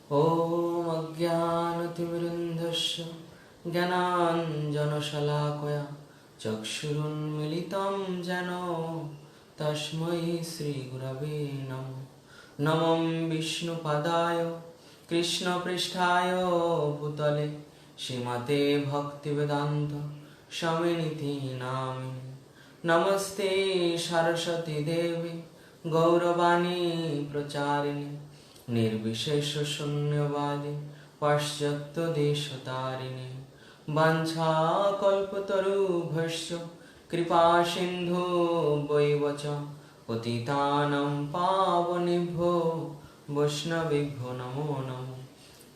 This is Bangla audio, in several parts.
ॐ अज्ञानतिमिरन्धस्य ज्ञानाञ्जनशलाकया चक्षुरुन्मीलितं येन तस्मै श्रीगुरवे नमः। नमो विष्णुपदाय कृष्णपृष्ठाय भूतले श्रीमते भक्तिवेदान्त स्वामिनिति नामिने। नमस्ते सरस्वती देवी गौरवाणी प्रचारिणे निर्विशेष शून्यवादी पाश्चात्य देशतारिणे। वाञ्छाकल्पतरुभ्यश्च कृपा सिन्धु वैव च पतितानां पावनेभ्यो वैष्णवेभ्यो नमो नमः।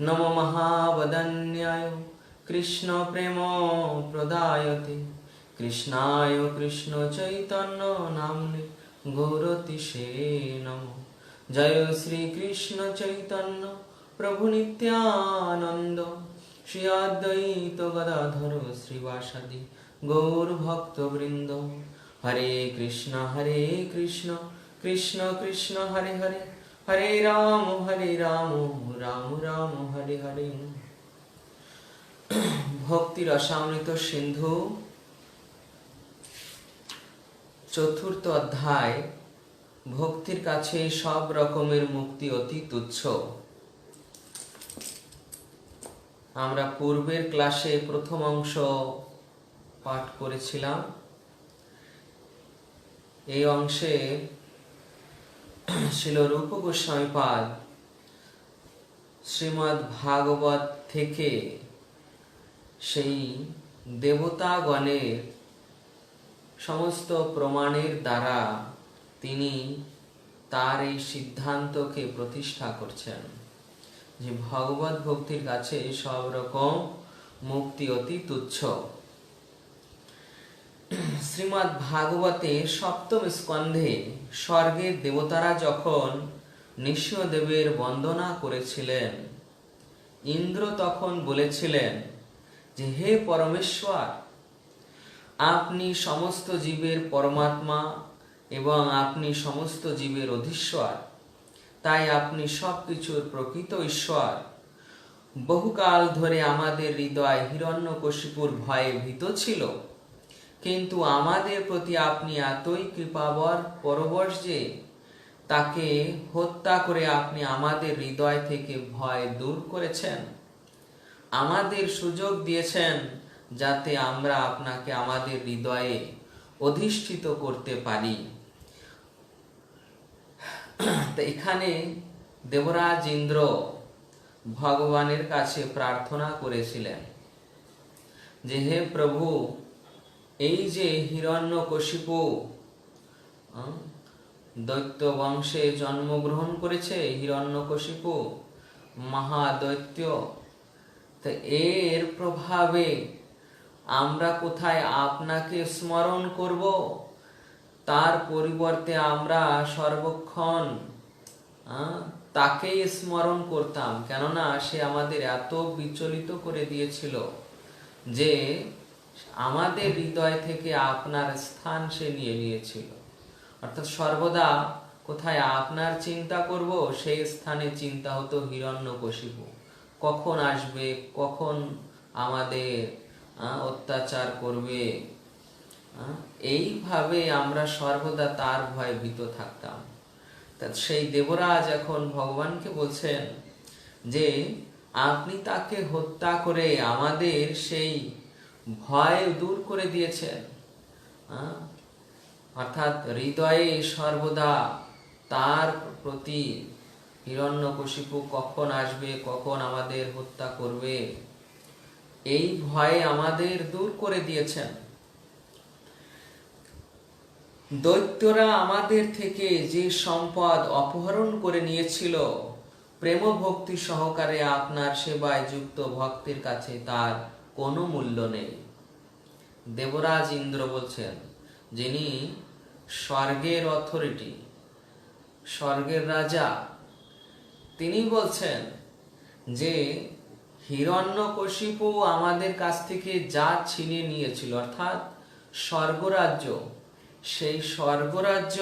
नमो महावदन्याय कृष्ण प्रेम प्रदायते कृष्णाय कृष्ण चैतन्य नाम्ने गौरतिसे नमः। जय श्री कृष्ण चैतन्य प्रभु नित्यानंद श्री अद्वैत गदाधर श्रीवासादि गौर भक्त वृंद। हरे कृष्ण कृष्ण कृष्ण हरे हरे, हरे राम राम राम हरे हरे। भक्ति रसामृत सिंधु चतुर्थ अध्याय। ভক্তির কাছে সব রকমের মুক্তি অতি তুচ্ছ। আমরা পূর্বের ক্লাসে প্রথম অংশ পাঠ করেছিলাম। এই অংশে শ্রীল রূপ গোস্বামীপাদ শ্রীমদ্ ভাগবত থেকে সেই দেবতাগণের সমস্ত প্রমাণের দ্বারা তিনি তার এই সিদ্ধান্তকে প্রতিষ্ঠা করছেন যে ভগবত ভক্তির কাছে সব রকম মুক্তি অতি তুচ্ছ। শ্রীমদ্ ভাগবতে সপ্তম স্কন্ধে স্বর্গের দেবতারা যখন নৃসিংহদেবের বন্দনা করেছিলেন, ইন্দ্র তখন বলেছিলেন যে হে পরমেশ্বর, আপনি সমস্ত জীবের পরমাত্মা এবং আপনি সমস্ত জীবের অধীশ্বর, তাই আপনি সবকিছুর প্রকৃত ঈশ্বর। বহুকাল ধরে আমাদের হৃদয় হিরণ্যকশিপুর ভয়ে ভীত ছিল, কিন্তু আমাদের প্রতি আপনি এতই পরবশ যে তাকে হত্যা করে আপনি আমাদের হৃদয় থেকে ভয় দূর করেছেন, আমাদের সুযোগ দিয়েছেন যাতে আমরা আপনাকে আমাদের হৃদয়ে অধিষ্ঠিত করতে পারি। তো এখানে দেবরাজ ইন্দ্র ভগবানের কাছে প্রার্থনা করেছিলেন যে হে প্রভু, এই যে হিরণ্যকশিপু দৈত্য বংশে জন্মগ্রহণ করেছে, হিরণ্যকশিপু মহাদৈত্য, তো এর প্রভাবে আমরা কোথায় আপনাকে স্মরণ করব, তার পরিবর্তে আমরা সর্বক্ষণ তাকেই স্মরণ করতাম। কেননা সে আমাদের এত বিচলিত করে দিয়েছিল যে আমাদের হৃদয় থেকে আপনার স্থান সে নিয়ে নিয়েছিল। অর্থাৎ সর্বদা কোথায় আপনার চিন্তা করব, সেই স্থানে চিন্তা হতো হিরণ্যকশিপু, কখন আসবে, কখন আমাদের অত্যাচার করবে। এইভাবে আমরা সর্বদা তার ভয়ে ভীত থাকতাম। তা সেই দেবরাজ এখন ভগবানকে বলছেন যে আপনি তাকে হত্যা করে আমাদের সেই ভয় দূর করে দিয়েছেন। অর্থাৎ হৃদয়ে সর্বদা তার প্রতি হিরণ্যকশিপু কখন আসবে, কখন আমাদের হত্যা করবে, এই ভয়ে আমাদের দূর করে দিয়েছেন। দৈত্যরা আমাদের থেকে যে সম্পদ অপহরণ করে নিয়েছিল, প্রেম ভক্তি সহকারে আপনার সেবায় যুক্ত ভক্তের কাছে তার কোনো মূল্য নেই। দেবরাজ ইন্দ্র বলছেন, যিনি স্বর্গের অথরিটি, স্বর্গের রাজা, তিনি বলছেন যে হিরণ্যকশিপু আমাদের কাছ থেকে যা ছিনিয়ে নিয়েছিল, অর্থাৎ স্বর্গরাজ্য, সেই স্বর্গরাজ্য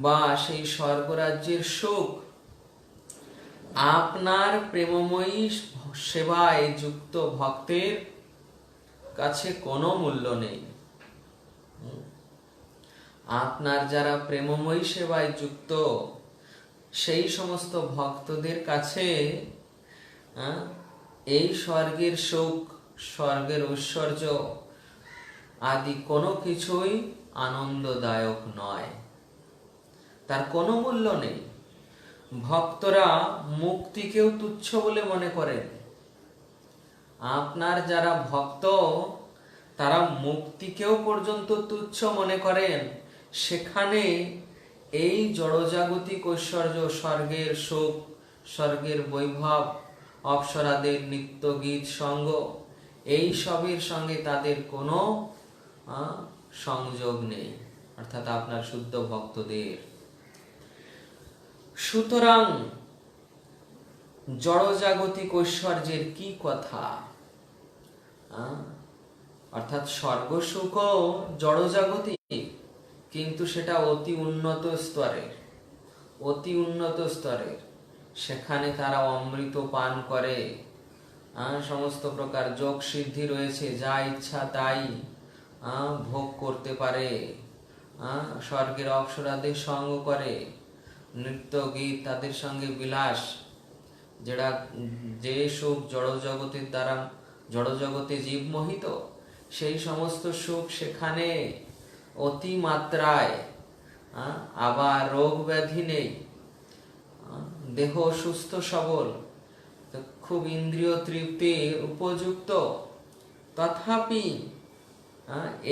বা সেই স্বর্গরাজ্যের সুখ আপনার প্রেমময়ী সেবায় যুক্ত ভক্তের কাছে কোনো মূল্য নেই। আপনার যারা প্রেমময়ী সেবায় যুক্ত সেই সমস্ত ভক্তদের কাছে এই স্বর্গের সুখ, স্বর্গের ঐশ্বর্য আদি কোনো কিছুই আনন্দদায়ক নয়, তার কোনো মূল্য নেই। ভক্তরা মুক্তিকেও তুচ্ছ বলে মনে করেন। আপনার যারা ভক্ত তারা মুক্তিকেও পর্যন্ত তুচ্ছ মনে করেন। সেখানে এই জড়জাগতিক ঐশ্বর্য, স্বর্গের সুখ, স্বর্গের বৈভব, অপ্সরাদের নিত্য গীত সঙ্গ, এই সবের সঙ্গে তাদের কোনো সংযোগ নেই, অর্থাৎ আপনার শুদ্ধ ভক্তদের। সুতরাং জড়জাগতিক ঐশ্বর্যের কি কথা, অর্থাৎ স্বর্গ সুখও জড়জাগতিক, কিন্তু সেটা অতি উন্নত স্তরের, অতি উন্নত স্তরের। সেখানে তারা অমৃত পান করে, সমস্ত প্রকার যোগ সিদ্ধি রয়েছে, যা ইচ্ছা তাই ভোগ করতে পারে, স্বর্গের অপ্সরাদের সঙ্গ করে, নৃত্য গীত তাদের সঙ্গে বিলাস, যেটা যে সুখ জড়জগতের দ্বারা জড়জগতে জীব মোহিত, সেই সমস্ত সুখ সেখানে অতি মাত্রায়। আবার রোগ ব্যাধি নেই, দেহ সুস্থ সবল, খুব ইন্দ্রিয় তৃপ্তির উপযুক্ত। তথাপি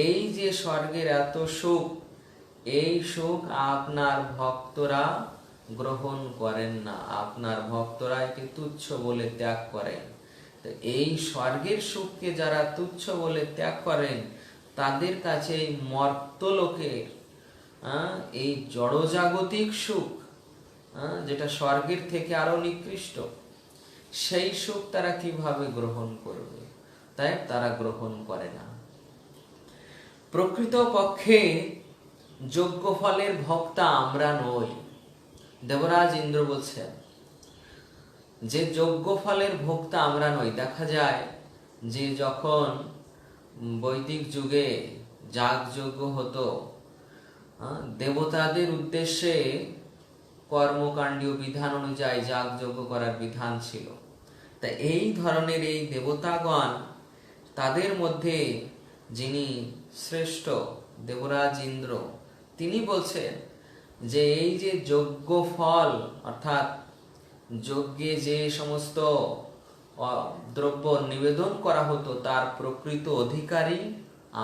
এই যে স্বর্গের এত সুখ, এই সুখ আপনার ভক্তরা গ্রহণ করেন না, আপনার ভক্তরা একে তুচ্ছ বলে ত্যাগ করেন। এই স্বর্গের সুখকে যারা তুচ্ছ বলে ত্যাগ করেন, তাদের কাছে এই মর্তলোকের এই জড়জাগতিক সুখ, যেটা স্বর্গের থেকে আরো নিকৃষ্ট, সেই সুখ তারা কিভাবে গ্রহণ করবে? তাই তারা গ্রহণ করে না। প্রকৃত পক্ষে যোগ্য ফলের ভক্তা আমরা নই। দেবরাজ ইন্দ্র বলছেন যে যোগ্য ফলের ভোক্তা আমরা নই। দেখা যায় যে যখন বৈদিক যুগে যাগযজ্ঞ হতো, দেবতাদের উদ্দেশ্যে কর্মকাণ্ডীয় বিধান অনুযায়ী যাগযজ্ঞ করার বিধান ছিল। তা এই ধরনের এই দেবতাগণ, তাদের মধ্যে যিনি শ্রেষ্ঠ দেবরাজ ইন্দ্র, তিনি বলছেন যে এই যে যজ্ঞ ফল, অর্থাৎ যজ্ঞে যে সমস্ত দ্রব্য নিবেদন করা হতো, তার প্রকৃত অধিকারী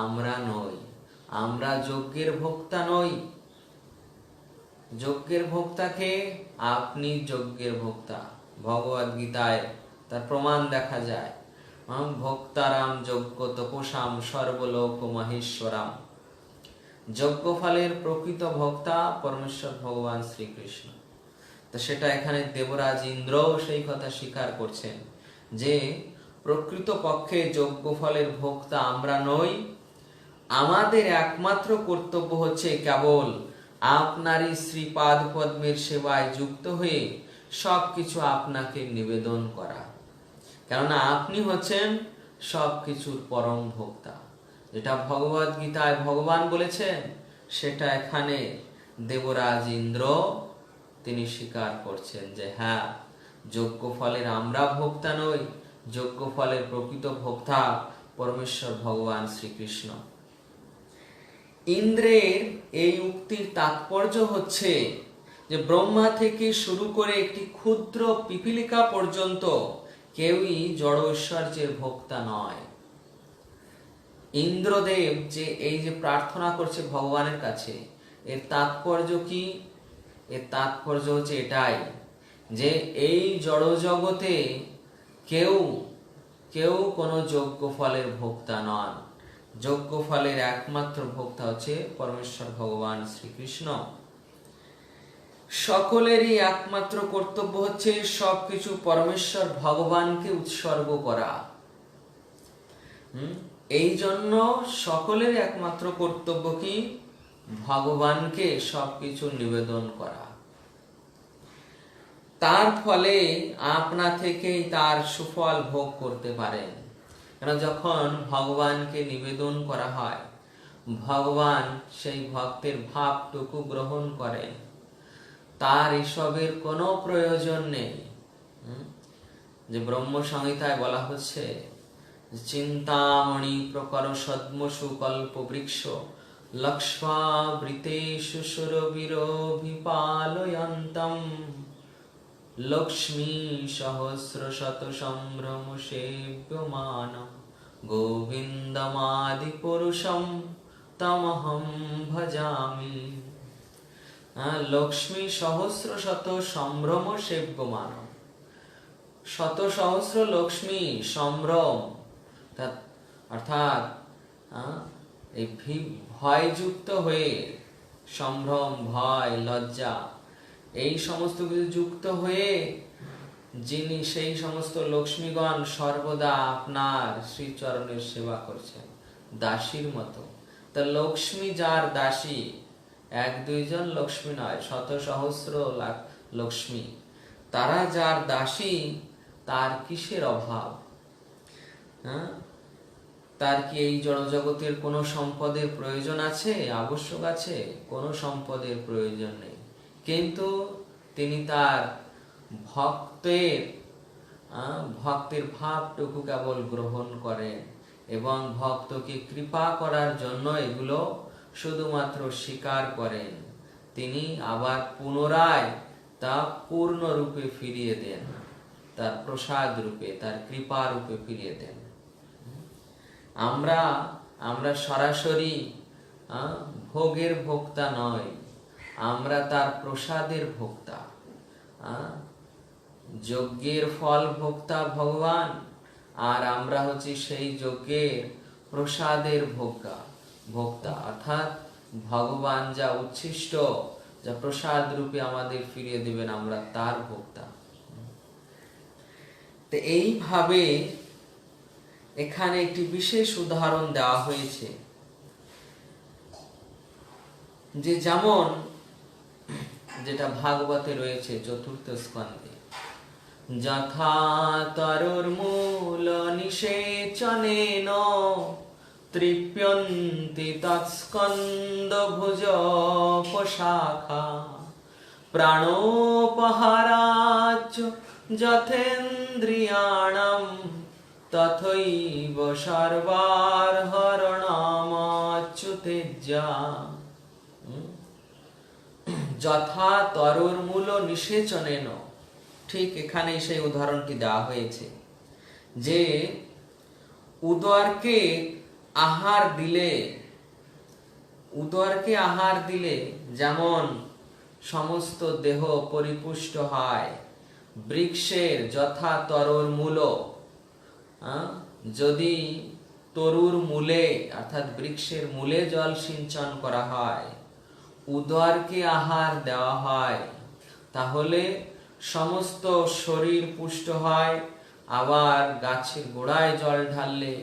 আমরা নই, আমরা যজ্ঞের ভোক্তা নই। যজ্ঞের ভোক্তাকে, আপনি যজ্ঞের ভোক্তা। ভগবদ গীতায় তার প্রমাণ দেখা যায়। ভোক্তারাম যজ্ঞ তপসাম সর্বলোক মহেশ্বরাম। যজ্ঞ ফলের প্রকৃত ভোক্তা পরমেশ্বর ভগবান শ্রীকৃষ্ণ। তো সেটা এখানে দেবরাজ ইন্দ্র সেই কথা স্বীকার করছেন যে প্রকৃত পক্ষে যজ্ঞ ফলের ভোক্তা আমরা নই। আমাদের একমাত্র কর্তব্য হচ্ছে কেবল আপনারই শ্রীপাদ পদ্মের সেবায় যুক্ত হয়ে সবকিছু আপনাকে নিবেদন করা, কেননা আপনি হচ্ছেন সবকিছুর পরম ভোক্তা। যেটা ভগবদ গীতায় ভগবান বলেছেন, সেটা এখানে দেবরাজ ইন্দ্র তিনি স্বীকার করছেন যে হ্যাঁ, যজ্ঞ ফলের আমরা ভোক্তা নই, যজ্ঞ ফলের প্রকৃত ভোক্তা পরমেশ্বর ভগবান শ্রীকৃষ্ণ। ইন্দ্রের এই উক্তির তাৎপর্য হচ্ছে যে ব্রহ্মা থেকে শুরু করে একটি ক্ষুদ্র পিপীলিকা পর্যন্ত কেউই জড় ঐশ্বর্যের ভোক্তা নয়। ইন্দ্রদেব যে এই যে প্রার্থনা করছে ভগবানের কাছে, এর তাৎপর্য কি? এর তাৎপর্য হচ্ছে এটাই যে এই জড় জগতে কেউ কোনো যজ্ঞ ফলের ভোক্তা নন। যজ্ঞ ফলের একমাত্র ভোক্তা হচ্ছে পরমেশ্বর ভগবান শ্রীকৃষ্ণ। সকলেরই একমাত্র কর্তব্য হচ্ছে সবকিছু পরমেশ্বর ভগবানকে উৎসর্গ করা। এই জন্য সকলের একমাত্র কর্তব্য কি? ভগবানকে সবকিছু নিবেদন করা। তার ফলে আপনা থেকেই তার সুফল ভোগ করতে পারেন। কারণ যখন ভগবানকে নিবেদন করা হয়, ভগবান সেই ভক্তের ভাবটুকু গ্রহণ করেন, তার এসবের কোনো প্রয়োজন নেই। যে ব্রহ্ম সংহিতায় বলা হচ্ছে, চিন্তামণি প্রকর সদ্মসু কল্প বৃক্ষ লক্ষ্মাবৃতেষু সুরবিরোভিপালয়ন্তম লক্ষ্মী সহস্র শত সম্ভ্রম সেব্যমানম গোবিন্দমাদি পুরুষম তমহম ভজামি। লক্ষ্মী সহস্র শত সম্ভ্রম সেব্যমানম, শত সহস্র লক্ষ্মী সম্ভ্রম, অর্থাৎ এই ভয়যুক্ত হয়ে, সম্ভ্রম, ভয়, লজ্জা, এই সমস্ত কিছু যুক্ত হয়ে যিনি সেই সমস্ত লক্ষ্মীগণ সর্বদা আপনার শ্রীচরণের সেবা করছেন দাসীর মতো। তা লক্ষ্মী যার দাসী, এক দুইজন লক্ষ্মী নয়, শত সহস্র লাখ লক্ষ্মী, তারা যার দাসী, তার কিসের অভাব? তার কি এই জড়জগতের কোনো সম্পদের প্রয়োজন আছে, আবশ্যক আছে? কোনো সম্পদের প্রয়োজন নেই। কিন্তু তিনি তার ভক্তের ভাবটুকু কেবল গ্রহণ করেন এবং ভক্তকে কৃপা করার জন্য এগুলো শুধুমাত্র স্বীকার করেন। তিনি আবার পুনরায় তা পূর্ণরূপে ফিরিয়ে দেন, তার প্রসাদ রূপে, তার কৃপা রূপে ফিরিয়ে দেন। আমরা সরাসরি ভোগের ভোক্তা নয়, আমরা তার প্রসাদের ভোক্তা। যজ্ঞের ফল ভোক্তা ভগবান, আর আমরা হচ্ছি সেই যজ্ঞের প্রসাদের ভোক্তা, অর্থাৎ ভগবান যা উচ্ছিষ্ট, যা প্রসাদ রূপে আমাদের ফিরিয়ে দিবেন, আমরা তার ভোক্তা। তো এইভাবে এখানে একটি বিশেষ উদাহরণ দেওয়া হয়েছে, যে যেমন যেটা ভাগবতে রয়েছে চতুর্থ স্কন্ধে, যথা তরুর্মূল নিষেচনেন তৃপ্যন্তি তৎস্কন্দ ভুজ পশাখা প্রাণোপহারাচ্চ যথেন্দ্রিয়াণাম তথৈব সর্বার্হরণামাচ্যুতেজ্জা। যথা তরুর্মূল নিষেচনেন, ঠিক এখানে সেই উদাহরণটি দেওয়া হয়েছে যে উদরকে আহার দিলে যেমন সমস্ত দেহ পরিপুষ্ট হয়, বৃক্ষের যথা তরুর মূল, যদি তরুর মূলে অর্থাৎ বৃক্ষের মূলে জল সিঞ্চন করা হয়, উদরকে আহার দেওয়া হয়, তাহলে সমস্ত শরীর পুষ্ট হয়। আবার গাছের গোড়ায় জল ঢাললে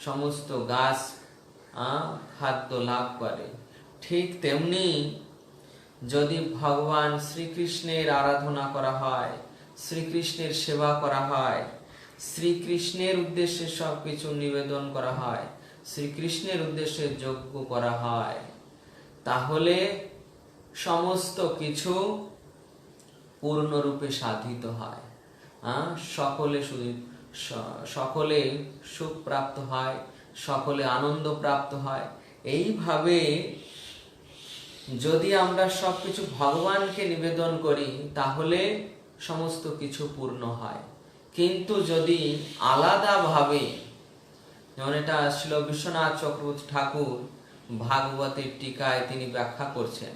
সমস্ত গাছ খাদ্য লাভ করে। ঠিক তেমনি যদি ভগবান শ্রীকৃষ্ণের আরাধনা করা হয়, শ্রীকৃষ্ণের সেবা করা হয়, শ্রীকৃষ্ণের উদ্দেশ্যে সবকিছু নিবেদন করা হয়, শ্রীকৃষ্ণের উদ্দেশ্যে যজ্ঞ করা হয়, তাহলে সমস্ত কিছু পূর্ণরূপে সাধিত হয়। সকলে সুখ প্রাপ্ত হয়, সকলে আনন্দ প্রাপ্ত হয়। এইভাবে যদি আমরা সবকিছু ভগবানকে নিবেদন করি, তাহলে সমস্ত কিছু পূর্ণ হয়। কিন্তু যদি আলাদা ভাবে, যেমন এটা শ্রীল বিশ্বনাথ চক্রবর্তী ঠাকুর ভাগবতের টিকায় তিনি ব্যাখ্যা করছেন,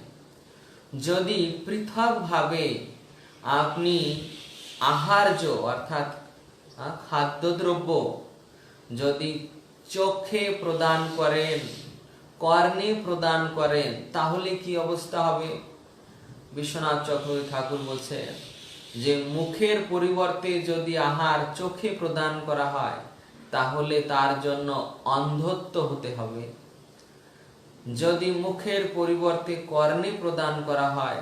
যদি পৃথক ভাবে আপনি আহার্য অর্থাৎ খাদ্যদ্রব্য যদি চোখে প্রদান করেন, কর্ণে প্রদান করেন, তাহলে কি অবস্থা হবে? বিশ্বনাথ চক্রবর্তী ঠাকুর বলছেন যে মুখের পরিবর্তে যদি আহার চোখে প্রদান করা হয়, তাহলে তার জন্য অন্ধত্ব হতে হবে। যদি মুখের পরিবর্তে কর্ণে প্রদান করা হয়,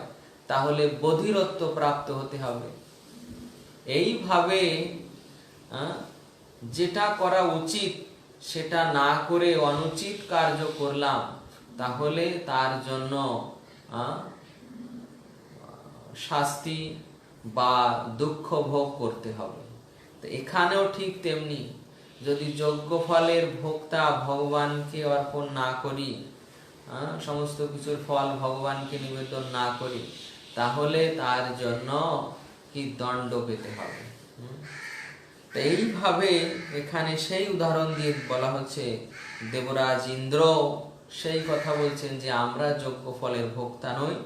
তাহলে বধিরত্ব প্রাপ্ত হতে হবে। এইভাবে যেটা করা উচিত সেটা না করে অনুচিত কার্য করলাম, তাহলে তার জন্য শাস্তি বা দুঃখ ভোগ করতে হবে। তো এখানেও ঠিক তেমনি, যদি যজ্ঞ ফলের ভোক্তা ভগবানকে অর্পণ না করি, সমস্ত কিছুর ফল ভগবানকে নিবেদন না করি, তাহলে তার জন্য কি দণ্ড পেতে হবে। তো এইভাবে এখানে সেই উদাহরণ দিয়ে বলা হচ্ছে, দেবরাজ ইন্দ্র সেই কথা বলছেন যে আমরা যজ্ঞ ফলের ভোক্তা নই,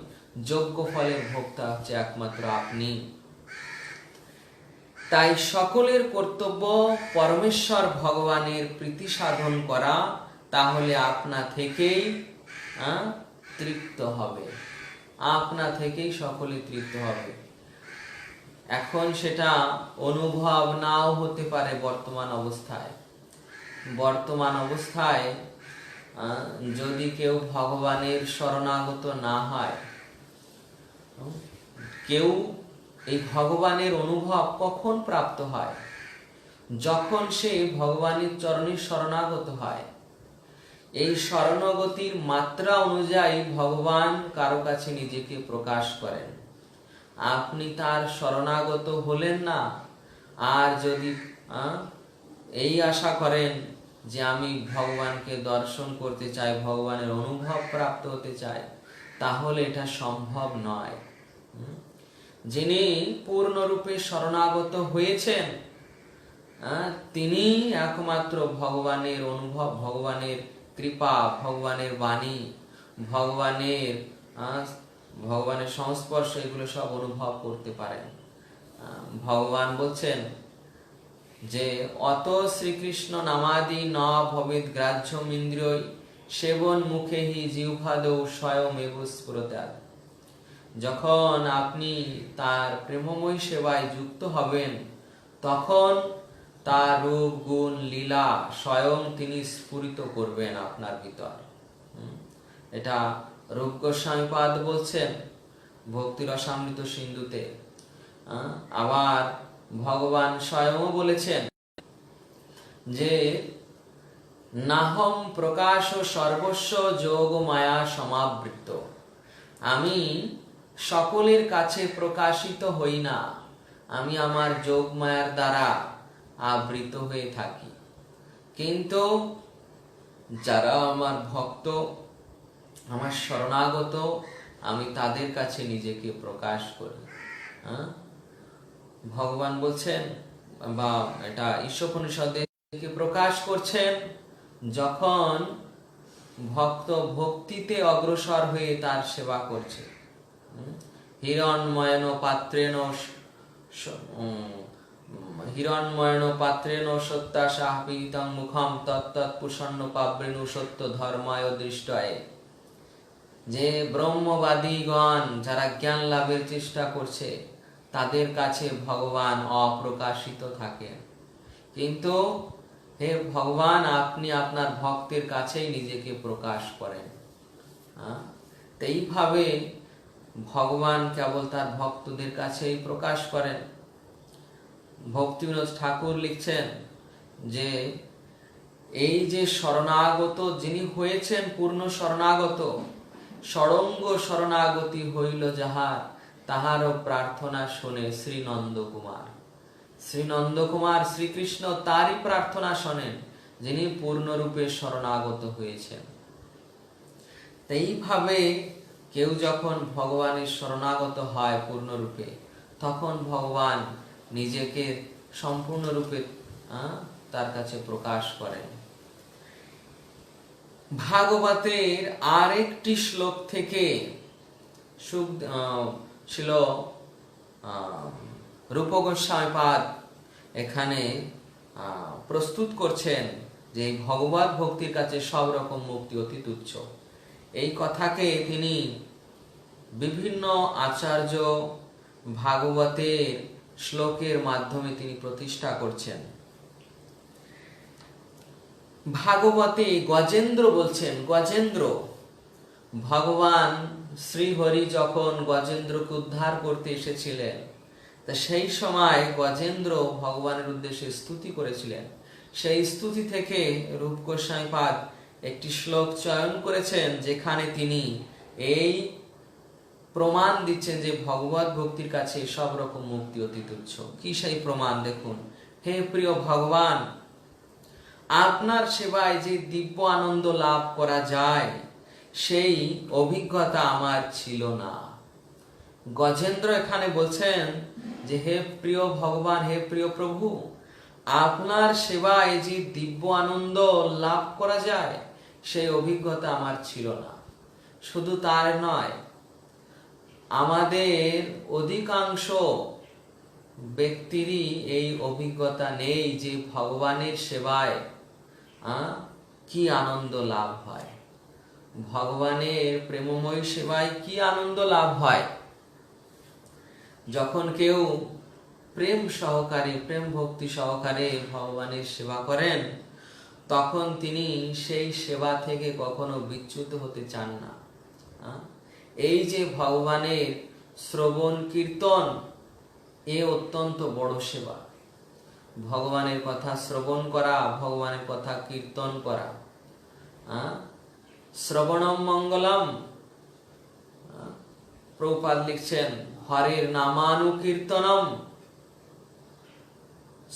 যজ্ঞ ফলের ভোক্তা হচ্ছে একমাত্র আপনি। তাই সকলের কর্তব্য পরমেশ্বর ভগবানের প্রীতি সাধন করা, তাহলে আপনা থেকেই তৃপ্ত হবে, আপনা থেকেই সকলে তৃপ্ত হবে। এখন সেটা অনুভব নাও হতে পারে বর্তমান অবস্থায় যদি কেউ ভগবানের শরণাগত না হয়, কেউ এই ভগবানের অনুভব কখন প্রাপ্ত হয়? যখন সে ভগবানের চরণে শরণাগত হয়। এই শরণাগতির মাত্রা অনুযায়ী ভগবান কারো কাছে নিজেকে প্রকাশ করেন। আপনি তার শরণাগত হলেন না, আর যদি এই আশা করেন যে আমি ভগবানকে দর্শন করতে চাই, ভগবানের অনুভব প্রাপ্ত হতে চাই, তাহলে এটা সম্ভব নয়। যিনি পূর্ণরূপে শরণাগত হয়েছেন, তিনি একমাত্র ভগবানের অনুভব, ভগবানের কৃপা, ভগবানের বাণী, ভগবানের সংস্পর্শ, এগুলো সব অনুভব করতে পারেন। ভগবান বলছেন যে অত শ্রীকৃষ্ণ নামাদি ন ভবেদ গ্রাহ্যম ইন্দ্রিয় সেবন মুখে হি জিহ্বাদৌ স্বয়মেব স্ফুরত্যাৎ। যখন আপনি তার প্রেমময় সেবায় যুক্ত হবেন, তখন তার রূপ গুণ লীলা স্বয়ং তিনি স্ফুরিত করবেন আপনার ভিতর। এটা রূপ গোস্বামীপাদ বলছেন ভক্তি রসামৃত সিন্ধুতে। আবার ভগবান স্বয়ং বলেছেন যে নাহম প্রকাশ সর্বস্ব যোগ মায়া সমাবৃত। আমি সকলের কাছে প্রকাশিত হই না, আমি আমার যোগ মায়ার দ্বারা আবৃত হয়ে থাকি। কিন্তু যারা আমার ভক্ত, আমার শরণাগত, আমি তাদের কাছে নিজেকে প্রকাশ করি। ভগবান বলছেন, বা এটা ঈশোপনিষদে প্রকাশ করছেন, যখন ভক্ত ভক্তিতে অগ্রসর হয়ে তার সেবা করছে। হিরণ্ময়ন পাত্রেণ সত্যাসাহ পীতং মুখম তত্তৎ প্রসন্ন পাবৃণু সত্য ধর্মায় দৃষ্টায়। যে ব্রহ্মবাদীগণ যারা জ্ঞান লাভের চেষ্টা করছে, তাদের কাছে ভগবান অপ্রকাশিত থাকেন। কিন্তু হে ভগবান, আপনি আপনার ভক্তের কাছেই নিজেকে প্রকাশ করেন। এইভাবে ভগবান কেবল তার ভক্তদের কাছেই প্রকাশ করেন। ভক্তিবিনোদ ঠাকুর লিখছেন যে এই যে শরণাগত যিনি হয়েছেন, পূর্ণ শরণাগত, ষড়ঙ্গ শরণাগতি হইল যাহার, তাহারও প্রার্থনা শুনে শ্রী নন্দকুমার। শ্রী নন্দকুমার শ্রীকৃষ্ণ তারই প্রার্থনা শোনেন, যিনি পূর্ণরূপে শরণাগত হয়েছেন। এইভাবে কেউ যখন ভগবানের শরণাগত হয় পূর্ণরূপে, তখন ভগবান নিজেকে সম্পূর্ণরূপে তার কাছে প্রকাশ করেন। ভাগবতের আরেকটি শ্লোক থেকে ছিল রূপ গোস্বামীপাদ এখানে প্রস্তুত করছেন যে ভগবত ভক্তির কাছে সব রকম মুক্তি অতি তুচ্ছ। এই কথাকে তিনি বিভিন্ন আচার্য ভাগবতের শ্লোকের মাধ্যমে তিনি প্রতিষ্ঠা করছেন। ভাগবতে গজেন্দ্র বলছেন, গজেন্দ্র, ভগবান শ্রীহরি যখন গজেন্দ্রকে উদ্ধার করতে এসেছিলেন, তা সেই সময় গজেন্দ্র ভগবানের উদ্দেশ্যে স্তুতি করেছিলেন। সেই স্তুতি থেকে রূপ গোস্বামী পাদ একটি শ্লোক চয়ন করেছেন, যেখানে তিনি এই প্রমাণ দিচ্ছেন যে ভগবত ভক্তির কাছে সব রকম মুক্তি অতি তুচ্ছ। কি সেই প্রমাণ দেখুন। হে প্রিয় ভগবান, আপনার সেবায় যে দিব্য আনন্দ লাভ করা যায় সেই অভিজ্ঞতা আমার ছিল না। গজেন্দ্র এখানে বলছেন যে হে প্রিয় ভগবান, হে প্রিয় প্রভু, আপনার সেবায় যে দিব্য আনন্দ লাভ করা যায় সেই অভিজ্ঞতা আমার ছিল না। শুধু তার নয়, আমাদের অধিকাংশ ব্যক্তিরই এই অভিজ্ঞতা নেই যে ভগবানের সেবায় কি আনন্দ লাভ হয়, ভগবানের প্রেমময় সেবায় কি আনন্দ লাভ হয়। যখন কেউ প্রেম সহকারে, প্রেম ভক্তি সহকারে ভগবানের সেবা করেন, তখন তিনি সেই সেবা থেকে কখনো বিচ্যুত হতে চান না। এই যে ভগবানের শ্রবণ কীর্তন, এ অত্যন্ত বড় সেবা। ভগবানের কথা শ্রবণ করা, ভগবানের কথা কীর্তন করা। শ্রবণম মঙ্গলম, প্রভুপাদ লিখছেন, হরের নামানুকীর্তনম,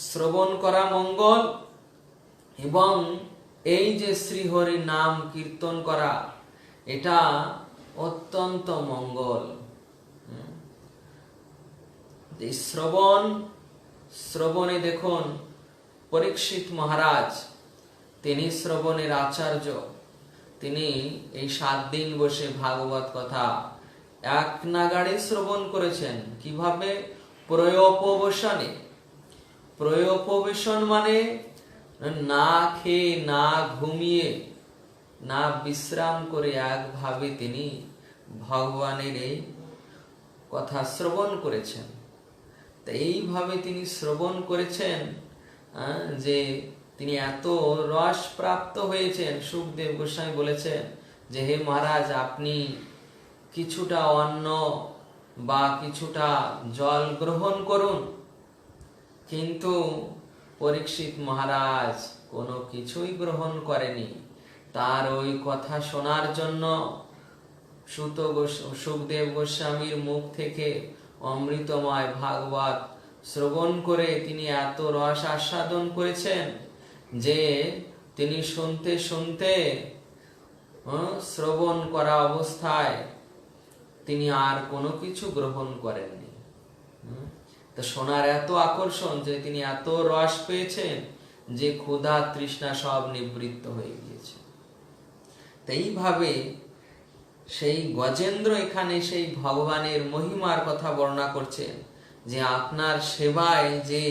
শ্রবণ করা মঙ্গল, এবং এই যে শ্রীহরির নাম কীর্তন করা, এটা অত্যন্ত মঙ্গল। শ্রবণে দেখুন পরীক্ষিত মহারাজ, তিনি শ্রবণের আচার্য। তিনি এই 7 দিন বসে ভাগবত কথা এক নাগাড়ে শ্রবণ করেছেন। কিভাবে? প্রয়োপবেশনে। প্রয়োপবেশন মানে না খেয়ে, না ঘুমিয়ে, না বিশ্রাম করে একভাবে তিনি ভগবানের এই কথা শ্রবণ করেছেন। তো এইভাবে তিনি শ্রবণ করেছেন যে তিনি এত রস প্রাপ্ত হয়েছেন। সুখদেব গোস্বামী বলেছেন যে হে মহারাজ, আপনি কিছুটা অন্ন বা কিছুটা জল গ্রহণ করুন। কিন্তু পরীক্ষিত মহারাজ কোনো কিছুই গ্রহণ করেনি। তার ওই কথা শোনার জন্য সুখদেব গোস্বামীর মুখ থেকে অমৃতময় ভাগবত শ্রবণ করে তিনি এত রস আস্বাদন করেছেন যে তিনি শুনতে শুনতে শ্রবণ করা অবস্থায় তিনি আর কোনো কিছু গ্রহণ করেননি। তো শোনার এত আকর্ষণ যে তিনি এত রস পেয়েছেন যে ক্ষুধা তৃষ্ণা সব নিবৃত্ত হয়ে গিয়েছে। তো এইভাবে সেই গজেন্দ্র এখানে সেই ভগবানের মহিমার কথা বর্ণনা করছেন যে আপনার সেবায় যে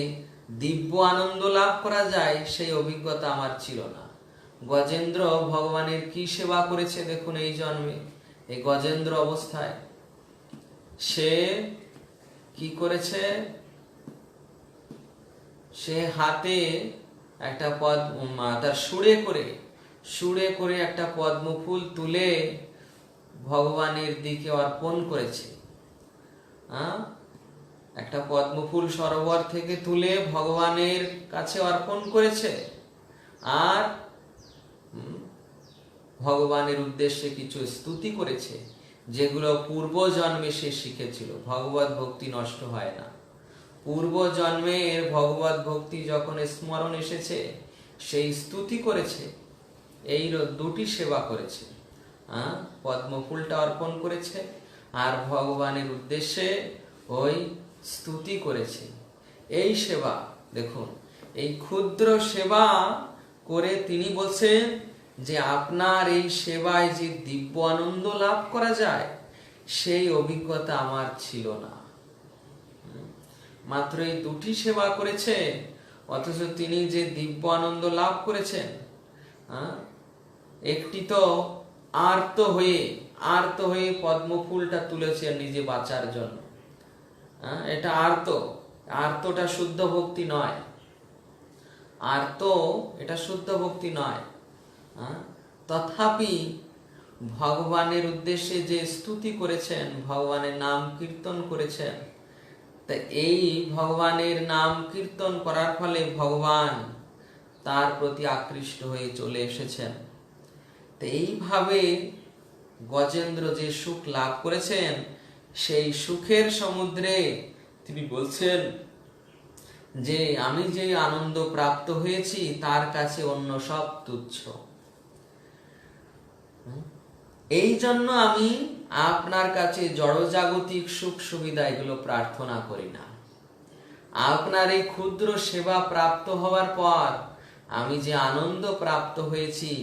দিব্য আনন্দ লাভ করা যায় সেই অভিজ্ঞতা আমার ছিল না। গজেন্দ্র ভগবানের কি সেবা করেছে দেখুন এই জন্মে। এই গজেন্দ্র অবস্থায় সে কি করেছে? সে হাতে একটা তার সুরে করে একটা পদ্ম ফুল তুলে ভগবানের দিকে অর্পণ করেছে। একটা পদ্ম ফুল সরোবর থেকে তুলে ভগবানের কাছে অর্পণ করেছে, আর ভগবানের উদ্দেশ্যে কিছু স্তুতি করেছে যেগুলো পূর্ব জন্মে সে শিখেছিল। ভগবত ভক্তি নষ্ট হয় না। পূর্ব জন্মের ভগবত ভক্তি যখন স্মরণ এসেছে, সেই স্তুতি করেছে। এই দুটি সেবা করেছে, পদ্ম ফুলটা অর্পণ করেছে আর ভগবানের উদ্দেশ্যে ওই স্তুতি করেছে। এই সেবা দেখুন, এই ক্ষুদ্র সেবা করে তিনি বলছেন যে আপনার এই সেবায় যে দিব্য আনন্দ লাভ করা যায় সেই অভিজ্ঞতা আমার ছিল না। মাত্র এই দুটি সেবা করেছে, অথচ তিনি যে দিব্য আনন্দ লাভ করেছেন, একটি তো আর্ত হয়ে পদ্ম ফুলটা তুলেছেন নিজে বাঁচার জন্য। এটা আর্তটা শুদ্ধ ভক্তি নয়। এটা শুদ্ধ ভক্তি নয়। তথাপি ভগবানের উদ্দেশ্যে যে স্তুতি করেছেন, ভগবানের নাম কীর্তন করেছেন, তা এই ভগবানের নাম কীর্তন করার ফলে ভগবান তার প্রতি আকৃষ্ট হয়ে চলে এসেছেন। তো এইভাবে গজেন্দ্র যে সুখ লাভ করেছেন, সেই সুখের সমুদ্রে তিনি বলছেন যে আমি যে আনন্দ প্রাপ্ত হয়েছি তার কাছে অন্য সব তুচ্ছ। এই জন্য আমি আপনার কাছে জড়জাগতিক সুখ সুবিধা এগুলো প্রার্থনা করি না। আপনার এই ক্ষুদ্র সেবা প্রাপ্ত হওয়ার পর আমি যে আনন্দ প্রাপ্ত হয়েছি,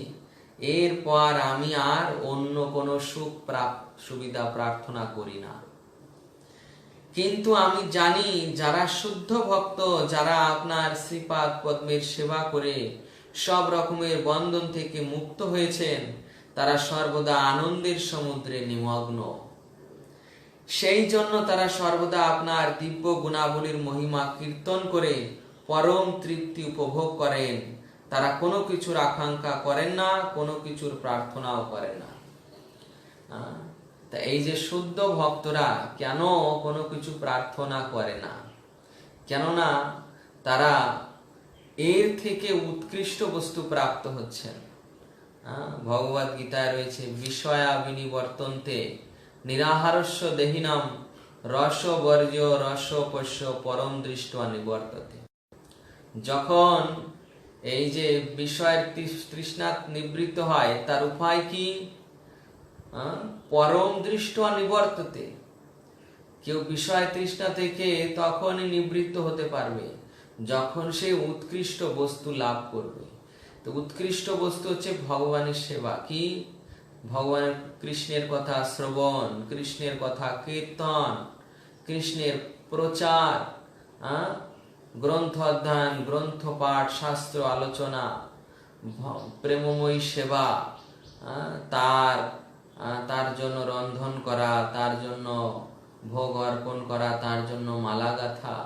এরপর আমি আর অন্য কোনো সুখ সুবিধা প্রার্থনা করি না। কিন্তু আমি জানি যারা শুদ্ধ ভক্ত, যারা আপনার শ্রীপাদ পদ্মের সেবা করে সব রকমের বন্ধন থেকে মুক্ত হয়েছেন, তারা সর্বদা আনন্দের সমুদ্রে নিমগ্ন। সেই জন্য তারা সর্বদা আপনার দিব্য গুণাবলীর মহিমা কীর্তন করে পরম তৃপ্তি উপভোগ করেন। তারা কোনো কিছুর আকাঙ্ক্ষা করেন না, কোনো কিছুর প্রার্থনাও করেন না। তা এই যে শুদ্ধ ভক্তরা কেন কোনো কিছু প্রার্থনা করে না? কেননা তারা এর থেকে উৎকৃষ্ট বস্তু প্রাপ্ত হচ্ছেন। ভগবদ গীতায় রয়েছে, বিষয়া বিনিবর্তন্তে নিরাহারস্য দেহিনাম রস বর্জ্য রস পশ্য পরম দৃষ্টা নিবর্ততে। যখন এই যে বিষয়ের তৃষ্ণা নিবৃত্ত হয়, তার উপায় কি? পরম দৃষ্টা নিবর্ততে। কেউ বিষয় তৃষ্ণা থেকে তখনই নিবৃত্ত হতে পারবে যখন সে উৎকৃষ্ট বস্তু লাভ করবে। তো উৎকৃষ্ট বস্তু হচ্ছে ভগবানের সেবা। কি? ভগবানের কৃষ্ণের কথা শ্রবণ, কৃষ্ণের কথা কীর্তন, কৃষ্ণের প্রচার, গ্রন্থ অধ্যয়ন, গ্রন্থ পাঠ, শাস্ত্র আলোচনা, প্রেমময়ী সেবা, তার জন্য রন্ধন করা, তার জন্য ভোগ অর্পণ করা, তার জন্য মালা গাঁথা,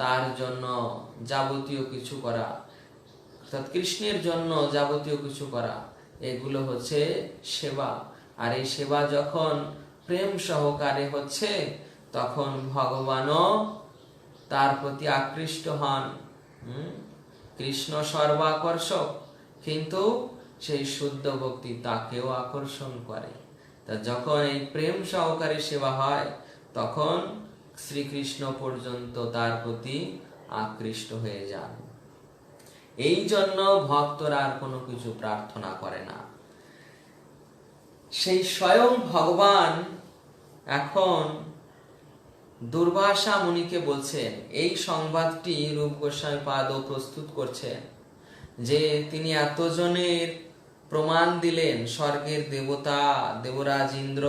তার জন্য যাবতীয় কিছু করা, অর্থাৎ কৃষ্ণের জন্য যাবতীয় কিছু করা, এগুলো হচ্ছে সেবা। আর এই সেবা যখন প্রেম সহকারে হচ্ছে, তখন ভগবানও তার প্রতি আকৃষ্ট হন। কৃষ্ণ সর্বাকর্ষক, কিন্তু সেই শুদ্ধ ভক্তি তাকেও আকর্ষণ করে। তা যখন এই প্রেম সহকারে সেবা হয়, তখন শ্রীকৃষ্ণ পর্যন্ত তার প্রতি আকৃষ্ট হয়ে যান। এই জন্য ভক্তরা আর কোনো কিছু প্রার্থনা করে না। সেই স্বয়ং ভগবান এখন দুর্বাসা মুনিকে বলছেন, এই সংবাদটি রূপ গোস্বামী পাদও প্রস্তুত করছেন, যে তিনি এতজনের প্রমাণ দিলেন। স্বর্গের দেবতা দেবরাজ ইন্দ্র,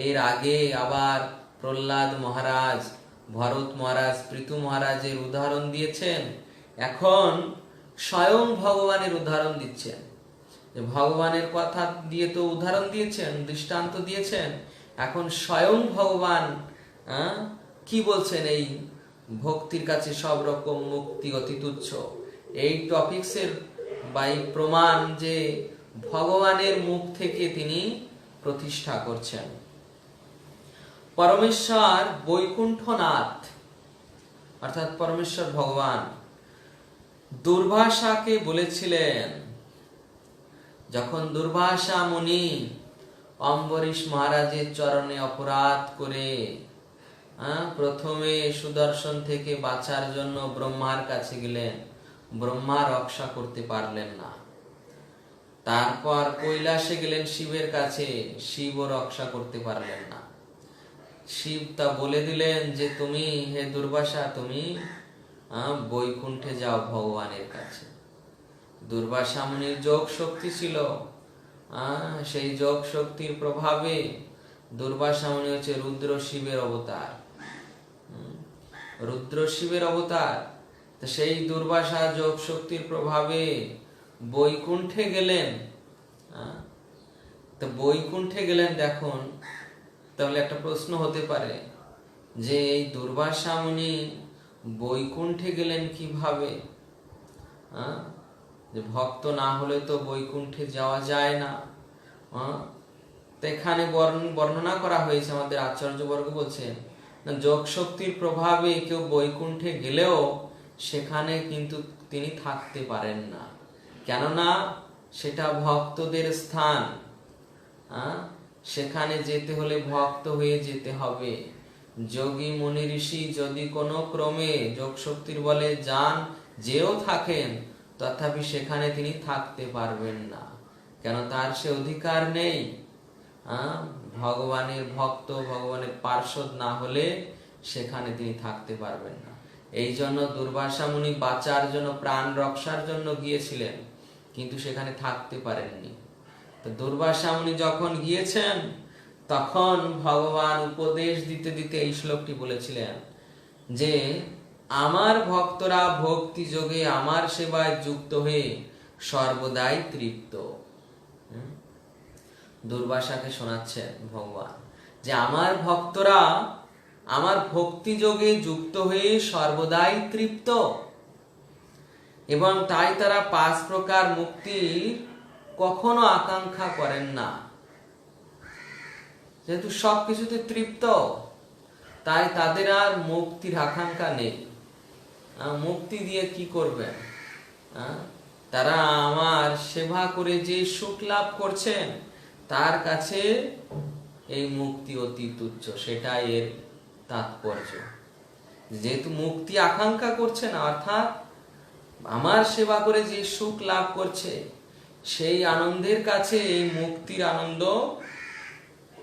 এর আগে আবার প্রহ্লাদ মহারাজ, ভরত মহারাজ, পৃথু মহারাজের উদাহরণ দিয়েছেন। এখন স্বয়ং ভগবানের উদাহরণ দিচ্ছেন। যে ভগবানের কথা দিয়ে তো উদাহরণ দিয়েছেন, দৃষ্টান্ত দিয়েছেন, এখন স্বয়ং ভগবান কি বলছেন? এই ভক্তির কাছে সব রকম মুক্তি অতি তুচ্ছ, এই টপিকসের বা এই প্রমাণ যে ভগবানের মুখ থেকে তিনি প্রতিষ্ঠা করছেন। পরমেশ্বর বৈকুণ্ঠনাথ অর্থাৎ পরমেশ্বর ভগবান দুর্বাসাকে বলেছিলেন, যখন দুর্বাসা মুনি অম্বরীশ মহারাজের চরণে অপরাধ করে প্রথমে সুদর্শন থেকে বাঁচার জন্য ব্রহ্মার কাছে গেলেন, ব্রহ্মা রক্ষা করতে পারলেন না। তারপর কৈলাসে গেলেন শিবের কাছে, শিবও রক্ষা করতে পারলেন না। শিব তা বলে দিলেন যে তুমি হে দুর্বাসা, তুমি বৈকুণ্ঠে যাও ভগবানের কাছে। দুর্বাসা মুনির যোগ শক্তি ছিল, সেই যোগ শক্তির প্রভাবে দুর্বাসা মুনি হচ্ছে রুদ্র শিবের অবতার। রুদ্র শিবের অবতার। সেই দুর্বাসা যোগ শক্তির প্রভাবে বৈকুণ্ঠে গেলেন। তো বৈকুণ্ঠে গেলেন, দেখুন তাহলে একটা প্রশ্ন হতে পারে যে এই দুর্বাসা মুনি বৈকুণ্ঠে গেলেন কিভাবে? যে ভক্ত না হলে তো বৈকুণ্ঠে যাওয়া যায় না। তো এখানে বর্ণনা করা হয়েছে, আমাদের আচার্যবর্গ বলছেন যোগ শক্তির প্রভাবে কেউ বৈকুণ্ঠে গেলেও সেখানে কিন্তু তিনি থাকতে পারেন না, কেননা সেটা ভক্তদের স্থান। সেখানে যেতে হলে ভক্ত হয়ে যেতে হবে। যোগী মুনি ঋষি যদি কোনো ক্রমে যোগ শক্তির বলে যান, যেও থাকেন, তথাপি সেখানে তিনি থাকতে পারবেন না, কেন তার সে অধিকার নেই। ভগবানের ভক্ত, ভগবানের পার্ষদ না হলে সেখানে তিনি থাকতে পারবেন না। এই জন্য দুর্বাসা মুনি বাঁচার জন্য, প্রাণ রক্ষার জন্য গিয়েছিলেন, কিন্তু সেখানে থাকতে পারেননি। তো দুর্বাসা মুনি যখন গিয়েছেন, তখন ভগবান উপদেশ দিতে দিতে এই শ্লোকটি বলেছিলেন যে আমার ভক্তরা ভক্তি যোগে আমার সেবায় যুক্ত হয়ে সর্বদাই তৃপ্ত। দুর্বাসাকে শোনাচ্ছেন ভগবান যে আমার ভক্তরা আমার ভক্তি যোগে যুক্ত হয়ে সর্বদাই তৃপ্ত, এবং তাই তারা 5 প্রকার মুক্তির কখনো আকাঙ্ক্ষা করেন না। যেহেতু সবকিছুতে তৃপ্ত, তাই তাদের আর মুক্তির আকাঙ্ক্ষা নেই। মুক্তি দিয়ে কি করবেন? তারা আমার সেবা করে যে সুখ লাভ করছেন, তার কাছে এই মুক্তি অতি তুচ্ছ, সেটাই এর তাৎপর্য। যেহেতু মুক্তি আকাঙ্ক্ষা করছে না, অর্থাৎ আমার সেবা করে যে সুখ লাভ করছে, সেই আনন্দের কাছে এই মুক্তির আনন্দ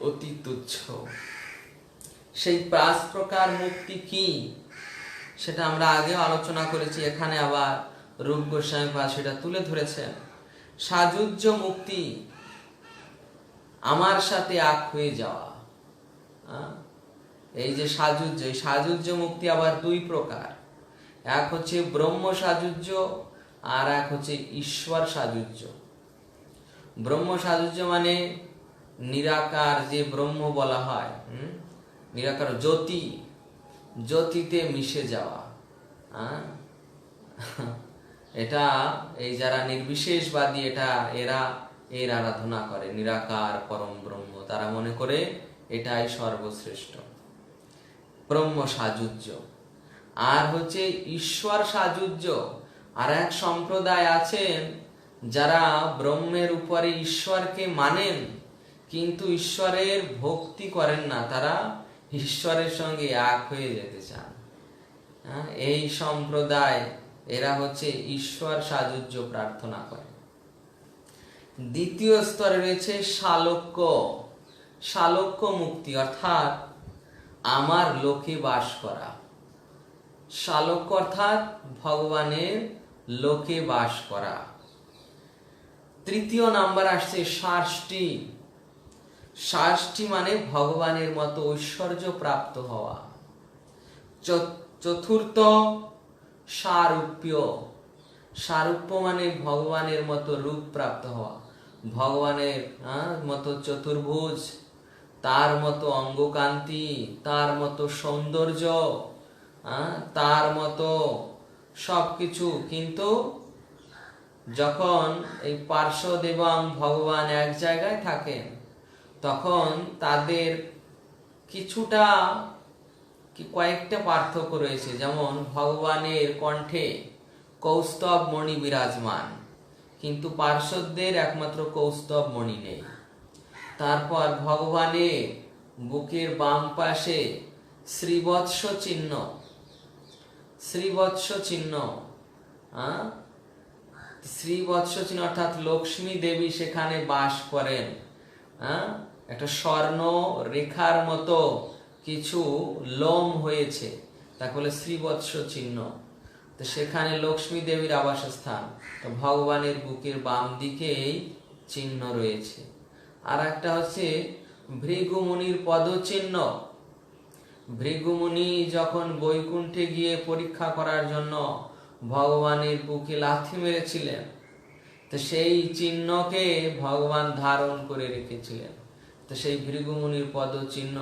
অতি তুচ্ছ। সেই 5 প্রকার মুক্তি কি, সেটা আমরা আগেও আলোচনা করেছি। এখানে আবার রূপ গোস্বামী পাদ সেটা তুলে ধরেছেন। সাযুজ্য মুক্তি, আমার সাথে এক হয়ে যাওয়া। এই যে সাযুজ্য, এই সাযুজ্য মুক্তি আবার 2 প্রকার। এক হচ্ছে ব্রহ্ম সাযুজ্য, আর এক হচ্ছে ঈশ্বর সাযুজ্য। ব্রহ্ম সাযুজ্য মানে নিরাকার যে ব্রহ্ম বলা হয়, নিরাকার জ্যোতি, জ্যোতিতে মিশে যাওয়া। এটা এই যারা নির্বিশেষবাদী, এরা এর আরাধনা করে, নিরাকার পরম ব্রহ্ম। তারা মনে করে এটাই সর্বশ্রেষ্ঠ, ব্রহ্ম সাযুজ্য। আর হচ্ছে ঈশ্বর সাযুজ্য। আর এক সম্প্রদায় আছেন যারা ব্রহ্মের উপরে ঈশ্বরকে মানেন, কিন্তু ঈশ্বরের ভক্তি করেন না, তারা ঈশ্বরের সঙ্গে এক হয়ে যেতে চান। এই সম্প্রদায়, এরা হচ্ছে ঈশ্বর সাযুজ্য প্রার্থনা করে। দ্বিতীয় স্তরে রয়েছে শালোক্য। শালোক্য মুক্তি, অর্থাৎ আমার লোকে বাস করা। শালোক্য অর্থাৎ ভগবানের লোকে বাস করা। তৃতীয় নাম্বার আসছে ষষ্ঠী। ষষ্ঠী মানে ভগবানের মতো ঐশ্বর্য প্রাপ্ত হওয়া। চতুর্থ সারূপ্য। সারূপ্য মানে ভগবানের মতো রূপ প্রাপ্ত হওয়া, ভগবানের মতো চতুর্ভুজ, তার মতো অঙ্গকান্তি, তার মতো সৌন্দর্য, তার মতো সবকিছু। কিন্তু যখন এই পার্শ্বদ এবং ভগবান এক জায়গায় থাকেন, তখন তাদের কিছুটা কয়েকটা পার্থক্য রয়েছে। যেমন ভগবানের কণ্ঠে কৌস্তব মণি বিরাজমান, কিন্তু পার্শ্বদের একমাত্র কৌস্তব মণি নেই। তারপর ভগবানের বুকের বাম পাশে শ্রীবৎস চিহ্ন, শ্রীবৎস চিহ্ন, শ্রীবৎস চিহ্ন অর্থাৎ লক্ষ্মী দেবী সেখানে বাস করেন। একটা স্বর্ণ রেখার মতো কিছু লোম হয়েছে, তাকে বলে শ্রীবৎস চিহ্ন। তো সেখানে লক্ষ্মী দেবীর আবাসস্থান। তো ভগবানের বুকের বাম দিকেই চিহ্ন রয়েছে। আর একটা হচ্ছে ভৃগুমুনির পদচিহ্ন। ভৃগুমুনি যখন বৈকুণ্ঠে গিয়ে পরীক্ষা করার জন্য ভগবানের বুকে লাথি মেরেছিলেন, তো সেই চিহ্নকে ভগবান ধারণ করে রেখেছিলেন। তো সেই ভৃগুমুনির পদচিহ্ন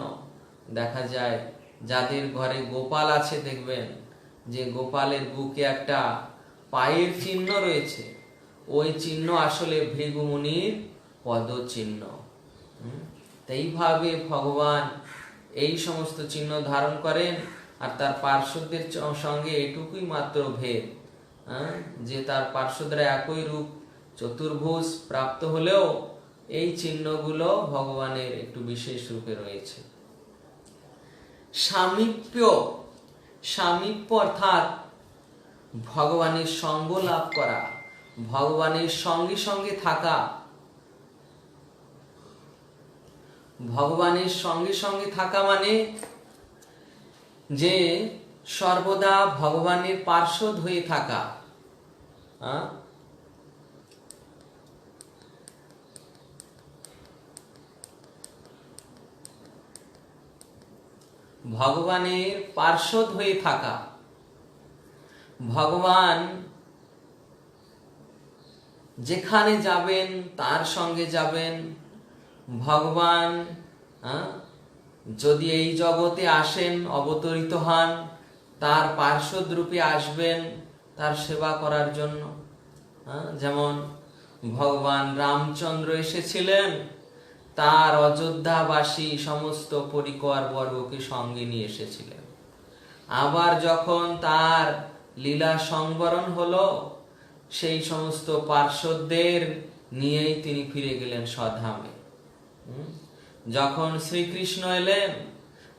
দেখা যায়। যাদের ঘরে গোপাল আছে, দেখবেন যে গোপালের বুকে একটা পায়ের চিহ্ন রয়েছে, ওই চিহ্ন আসলে ভৃগুমুনির পদচিহ্ন। এইভাবে ভগবান এই সমস্ত চিহ্ন ধারণ করেন। আর তার পার্শ্বদের সঙ্গে এটুকুই মাত্র ভেদ, যে তার পার্শ্বদরা একই রূপ চতুর্ভুজ প্রাপ্ত হলেও এই চিহ্নগুলো ভগবানের একটু বিশেষ রূপে রয়েছে। সামীপ্য, সামীপ্য অর্থাৎ ভগবানের সঙ্গ লাভ করা, ভগবানের সঙ্গে সঙ্গে থাকা। ভগবানের সঙ্গে সঙ্গে থাকা মানে যে সর্বদা ভগবানের পার্শ্বদ হয়ে থাকা। ভগবানের পার্শ্বদ হয়ে থাকা। ভগবান যেখানে যাবেন তার সঙ্গে যাবেন। ভগবান যদি এই জগতে আসেন, অবতরিত হন, তার পার্শ্বদ রূপে আসবেন তার সেবা করার জন্য। যেমন ভগবান রামচন্দ্র এসেছিলেন, তার অযোধ্যাবাসী সমস্ত পরিকর বর্গকে সঙ্গে নিয়ে এসেছিলেন। আবার যখন তার লীলা সংবরণ হলো, সেই সমস্ত পার্শ্বদের নিয়েই তিনি ফিরে গেলেন স্বধামে। যখন শ্রীকৃষ্ণ এলেন,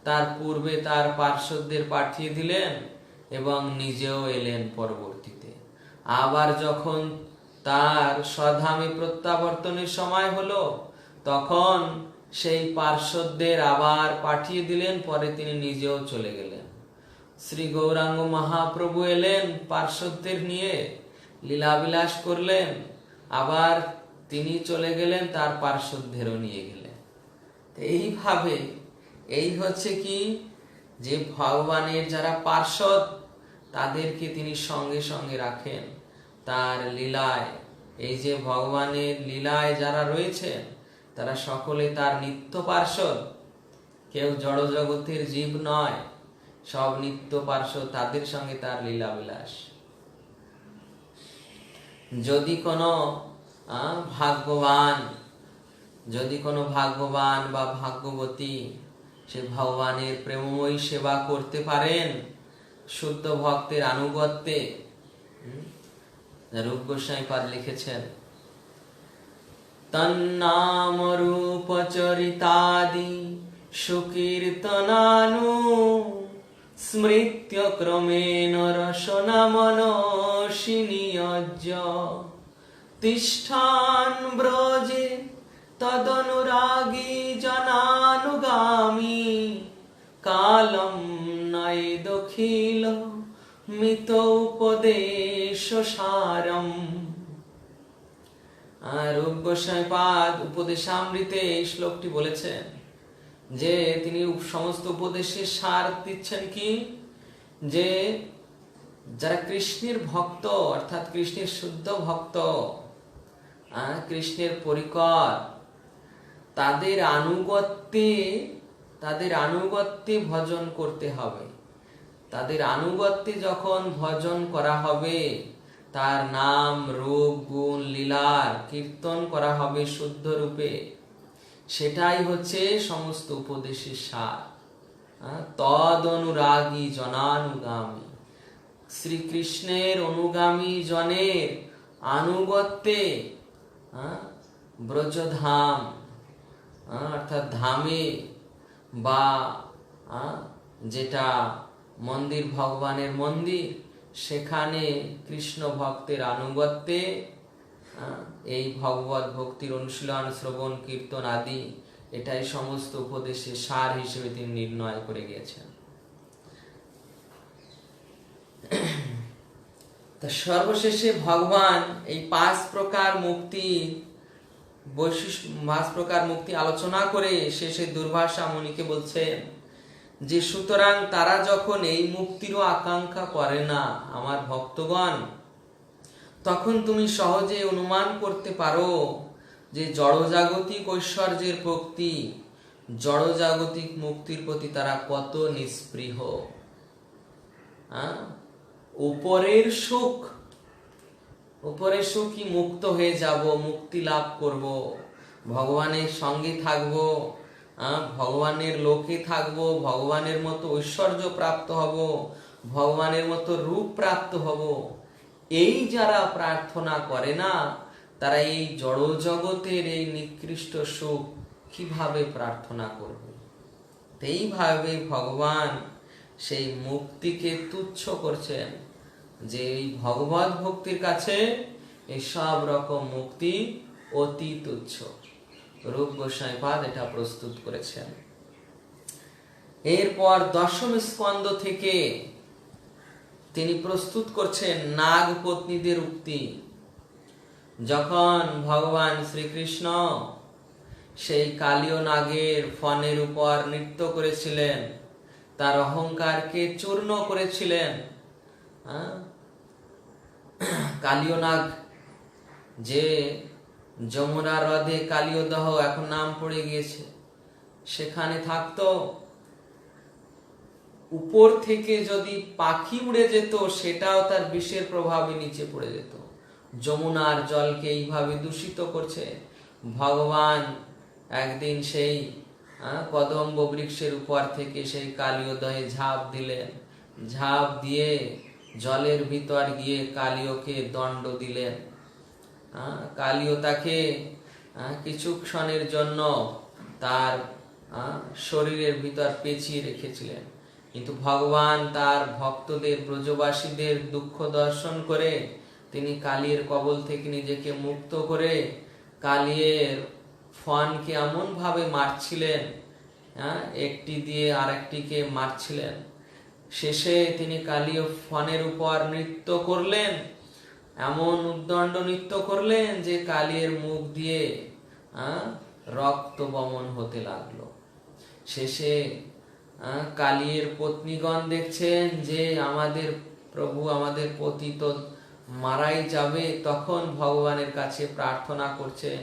তার পূর্বে তার পার্শ্বদের পাঠিয়ে দিলেন এবং নিজেও এলেন পরবর্তীতে। আবার যখন তার স্বধামে প্রত্যাবর্তনের সময় হলো, তখন সেই পার্শ্বদের আবার পাঠিয়ে দিলেন, পরে তিনি নিজেও চলে গেলেন। শ্রী গৌরাঙ্গ মহাপ্রভু এলেন পার্শ্বদের নিয়ে, লীলাবিলাস করলেন, আবার তিনি চলে গেলেন, তার পার্শ্বদেরও নিয়ে গেলেন। এইভাবে এই হচ্ছে কি, যে ভগবানের যারা পার্শ্বদ তাদেরকে তিনি সঙ্গে সঙ্গে রাখেন তার লীলায়। এই যে ভগবানের লীলায় যারা রয়েছেন তারা সকলে তার নিত্য পার্শ্বদ, কেউ জড় জগতের জীব নয়, সব নিত্য পার্শ্বদ, তাদের সঙ্গে তার লীলা বিলাস। যদি কোনো ভাগ্যবান বা ভাগ্যবতী সে ভগবানের প্রেমময়ী সেবা করতে পারেন শুদ্ধ ভক্তের আনুগত্যে, রূপ গোস্বামী পাদ লিখেছেন, তন্নাম রূপ চরিতাদি সুকীর্তনানু স্মৃত্য ক্রমেণ রসনা মনসি নিয়োজ্য তিষ্ঠান ব্রজে তদনুরাগী জনানুগামী কালম নৈদখিল মিত উপদেশ সারম। রূপ গোস্বামী পাদ উপদেশামৃতে এই শ্লোকটি বলেছেন যে তিনি সমস্ত উপদেশের সার দিচ্ছেন কি, যে যারা কৃষ্ণের ভক্ত অর্থাৎ কৃষ্ণের শুদ্ধ ভক্ত, কৃষ্ণের পরিকর, তাদের আনুগত্যে ভজন করতে হবে। তাদের আনুগত্যে যখন ভজন করা হবে, তার নাম রূপ গুণ লীলার কীর্তন করা হবে শুদ্ধ রূপে, সেটাই হচ্ছে সমস্ত উপদেশের সার। তদ অনুরাগী জনানুগামী, শ্রীকৃষ্ণের অনুগামী জনের আনুগত্যে ব্রজধাম অর্থাৎ ধামে বা যেটা মন্দির, ভগবানের মন্দির, সেখানে কৃষ্ণ ভক্তের আনুগত্যে এই ভগবত ভক্তির অনুশীলন, শ্রবণ, কীর্তন আদি, এটাই সমস্ত উপদেশের সার হিসেবে তিনি নির্ণয় করে গিয়েছেন। তা সর্বশেষে ভগবান এই 5 প্রকার মুক্তি আলোচনা করে শেষে দুর্বাসা মুনিকে বলছেন যে সুতরাং তারা যখন এই মুক্তিরও আকাঙ্ক্ষা করে না আমার ভক্তগণ, তখন তুমি সহজে অনুমান করতে পারো যে জড়জাগতিক ঐশ্বর্যের ভক্তি, জড়জাগতিক মুক্তির প্রতি তারা কত নিস্পৃহ। উপরের সুখই মুক্ত হয়ে যাব, মুক্তি লাভ করব, ভগবানের সঙ্গে থাকব, ভগবানের লোকে থাকবো, ভগবানের মতো ঐশ্বর্য প্রাপ্ত হব, ভগবানের মতো রূপ প্রাপ্ত হব, এই যারা প্রার্থনা করে না, তারা এই জড় জগতের এই নিকৃষ্ট সুখ কিভাবে প্রার্থনা করবে? এইভাবে ভগবান সেই মুক্তিকে তুচ্ছ করছেন, যে এই ভগবত ভক্তির কাছে এই সব রকম মুক্তি অতি তুচ্ছ। রূপ গোস্বামীপাদ এটা প্রস্তুত করেছেন। এরপর দশম স্কন্ধ থেকে তিনি প্রস্তুত করছেন নাগ পত্নীদের উক্তি। যখন ভগবান শ্রীকৃষ্ণ সেই কালীয় নাগের ফণের উপর নৃত্য করেছিলেন, তার অহংকারকে চূর্ণ করেছিলেন। কালীয় নাগ যে যমুনা হ্রদে কালীয়দহ, এখন নাম পড়ে গিয়েছে, সেখানে থাকতো। উপর থেকে যদি পাখি উড়ে যেত, সেটাও তার বিষের প্রভাবে নিচে পড়ে যেত। যমুনার জলকে এইভাবে দূষিত করছে। ভগবান একদিন সেই কদম্ব বৃক্ষের উপর থেকে সেই কালীয়দহে ঝাঁপ দিলেন। ঝাঁপ দিয়ে জলের ভিতর গিয়ে কালীয়কে দণ্ড দিলেন। কালীয় তাকে কিছু ক্ষণের জন্য তার শরীরের ভিতর পেঁচিয়ে রেখেছিলেন, কিন্তু ভগবান তার ভক্তদের, ব্রজবাসীদের দুঃখ দর্শন করে তিনি কালীর কবল থেকে নিজেকে মুক্ত করে কালীর ফণকে এমন ভাবে মারছিলেন, একটি দিয়ে আরেকটিকে মারছিলেন। শেষে তিনি কালীয় ফণের উপর নৃত্য করলেন, এমন উদ্দণ্ড নৃত্য করলেন যে কালীর মুখ দিয়ে রক্ত বমন হতে লাগলো। শেষে কালীর পত্নীগণ দেখছেন যে আমাদের প্রভু, আমাদের পতি তো মারাই যাবে, তখন ভগবানের কাছে প্রার্থনা করছেন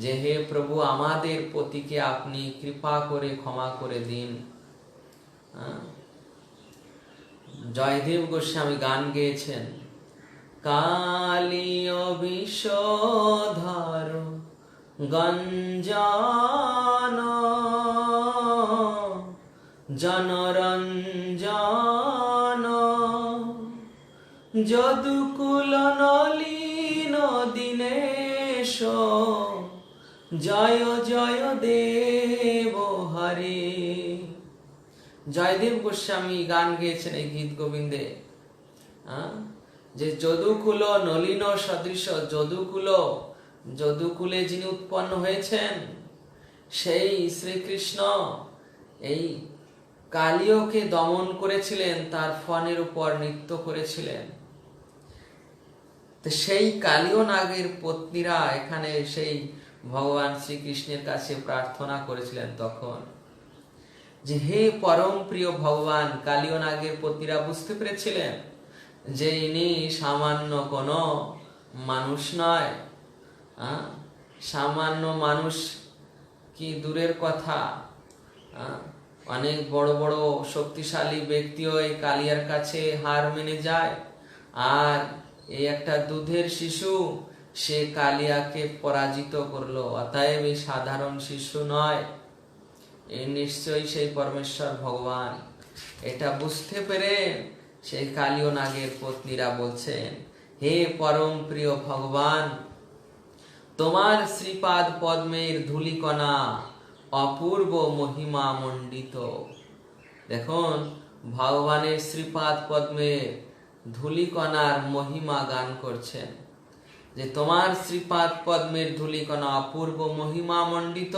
যে হে প্রভু, আমাদের পতিকে আপনি কৃপা করে ক্ষমা করে দিন। জয়দেব গোস্বামী গান গেয়েছেন, কালীয় বিষধর গঞ্জন জনরঞ্জন যদুকুল নলিন দীনেশ জয় জয় দেব হরে। জয়দেব গোস্বামী গান গেয়েছেন এই গীত গোবিন্দে, যে যদুকুল নলিন সদৃশ, যদুকুলে যিনি উৎপন্ন হয়েছেন সেই শ্রীকৃষ্ণ এই কালীয়কে দমন করেছিলেন, তার ফণের উপর নৃত্য করেছিলেন। তো সেই কালীয় নাগের পত্নীরা এখানে সেই ভগবান শ্রীকৃষ্ণের কাছে প্রার্থনা করেছিলেন তখন, যে হে পরম প্রিয় ভগবান। কালীয় নাগের পত্নীরা বুঝতে পেরেছিলেন যে ইনি সামান্য কোনো মানুষ নয়, সামান্য মানুষ কি দূরের কথা, অনেক বড় বড় শক্তিশালী ব্যক্তিও এই কালিয়ার কাছে হার মেনে যায়, আর এই একটা দুধের শিশু সে কালিয়াকে পরাজিত করলো, অতএব এই সাধারণ শিশু নয়, এই নিশ্চয়ই সেই পরমেশ্বর ভগবান। এটা বুঝতে পেরে সেই কালীয় নাগের পত্নীরা বলছেন, হে পরম প্রিয় ভগবান, তোমার শ্রীপাদ পদ্মের ধূলিকণা অপূর্ব মহিমা মণ্ডিত। দেখুন, ভগবানের শ্রীপাদ পদ্মের ধূলিকণার মহিমা গান করছেন, যে তোমার শ্রীপাদ পদ্মের ধূলিকণা অপূর্ব মহিমা মণ্ডিত।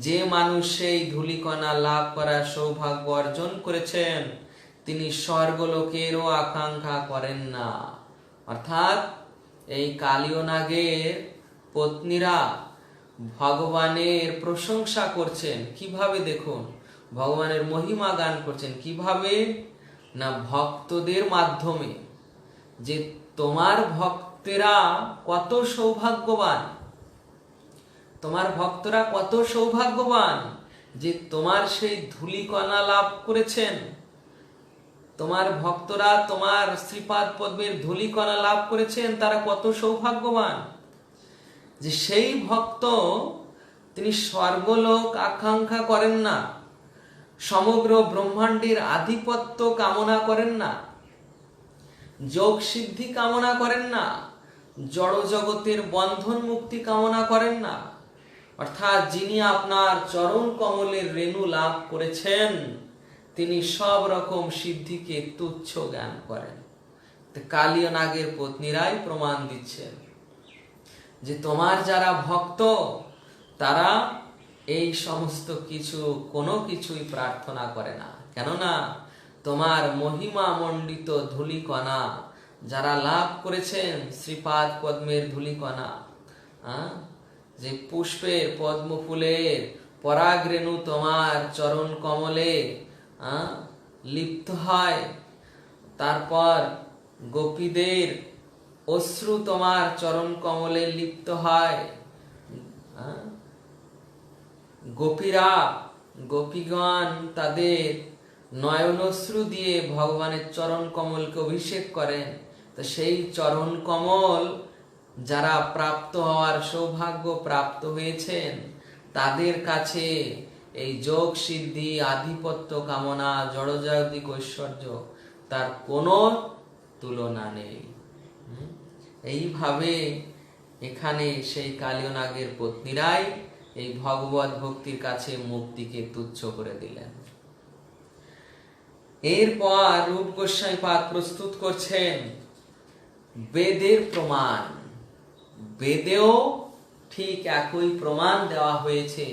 যে মানুষ সেই ধূলিকণা লাভ করার সৌভাগ্য অর্জন করেছেন, তিনি স্বর্গলোকেরও আকাঙ্ক্ষা করেন না। অর্থাৎ এই কালীয় নাগের পত্নীরা ভগবানের প্রশংসা করছেন কিভাবে, দেখুন ভগবানের মহিমা গান করছেন কিভাবে না, ভক্তদের মাধ্যমে, যে তোমার ভক্তেরা কত সৌভাগ্যবান, তোমার ভক্তরা কত সৌভাগ্যবান যে তোমার সেই ধূলিকণা লাভ করেছেন। তোমার ভক্তরা তোমার শ্রীপাদ পদ্মের ধূলিকণা লাভ করেছেন, তারা কত সৌভাগ্যবান যে সেই ভক্ত তিনি স্বর্গলোক আকাঙ্ক্ষা করেন না, সমগ্র ব্রহ্মাণ্ডের আধিপত্য কামনা করেন না, যোগ সিদ্ধি কামনা করেন না, জড় জগতের বন্ধন মুক্তি কামনা করেন না। অর্থাৎ যিনি আপনার চরণ কমলের রেণু লাভ করেছেন, তিনি সব রকম সিদ্ধিকে তুচ্ছ জ্ঞান করেন। কালীয় নাগের পত্নীরাই প্রমাণ দিচ্ছেন যে তোমার যারা ভক্ত তারা এই সমস্ত কিছু কোনো কিছুই প্রার্থনা করে না। কেননা তোমার মহিমা মণ্ডিত ধূলিকণা যারা লাভ করেছেন, শ্রীপাদ পদ্মের ধূলিকণা, যে পুষ্পের পদ্ম ফুলের পরাগ রেণু তোমার চরণ কমলে লিপ্ত হয়, তারপর গোপীদের অশ্রু তোমার চরণ কমলে লিপ্ত হয়, গোপীগণ তাদের নয়নশ্রু দিয়ে ভগবানের চরণ কমলকে অভিষেক করেন। তো সেই চরণ কমল যারা প্রাপ্ত হওয়ার সৌভাগ্য প্রাপ্ত হয়েছেন, তাদের কাছে এই যোগ সিদ্ধি, আধিপত্য কামনা, জড়জাগতিক ঐশ্বর্য তার কোনো তুলনা নেই। এইভাবে এখানে সেই কালীয় নাগের পত্নীরাই এই ভগবত ভক্তির কাছে মুক্তিকে তুচ্ছ করে দিলেন। এরপর রূপ গোস্বামী পাদ প্রস্তুত করছেন বেদের প্রমাণ। বেদেও ঠিক একই প্রমাণ দেওয়া হয়েছে,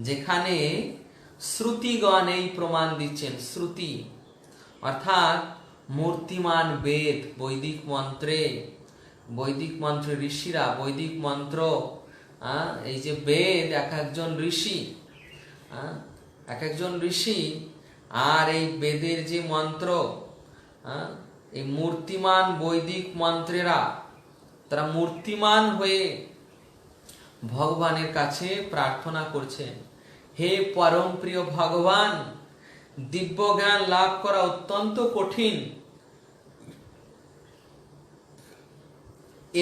যেখানে শ্রুতিগণ এই প্রমাণ দিচ্ছেন। শ্রুতি অর্থাৎ মূর্তিমান বেদ, বৈদিক মন্ত্রে ঋষিরা বৈদিক মন্ত্র, এই যে বেদ এক একজন ঋষি, আর এই বেদের যে মন্ত্র, এই মূর্তিমান বৈদিক মন্ত্রেরা তারা মূর্তিমান হয়ে ভগবানের কাছে প্রার্থনা করছেন, হে পরম প্রিয় ভগবান, দিব্য জ্ঞান লাভ করা অত্যন্ত কঠিন।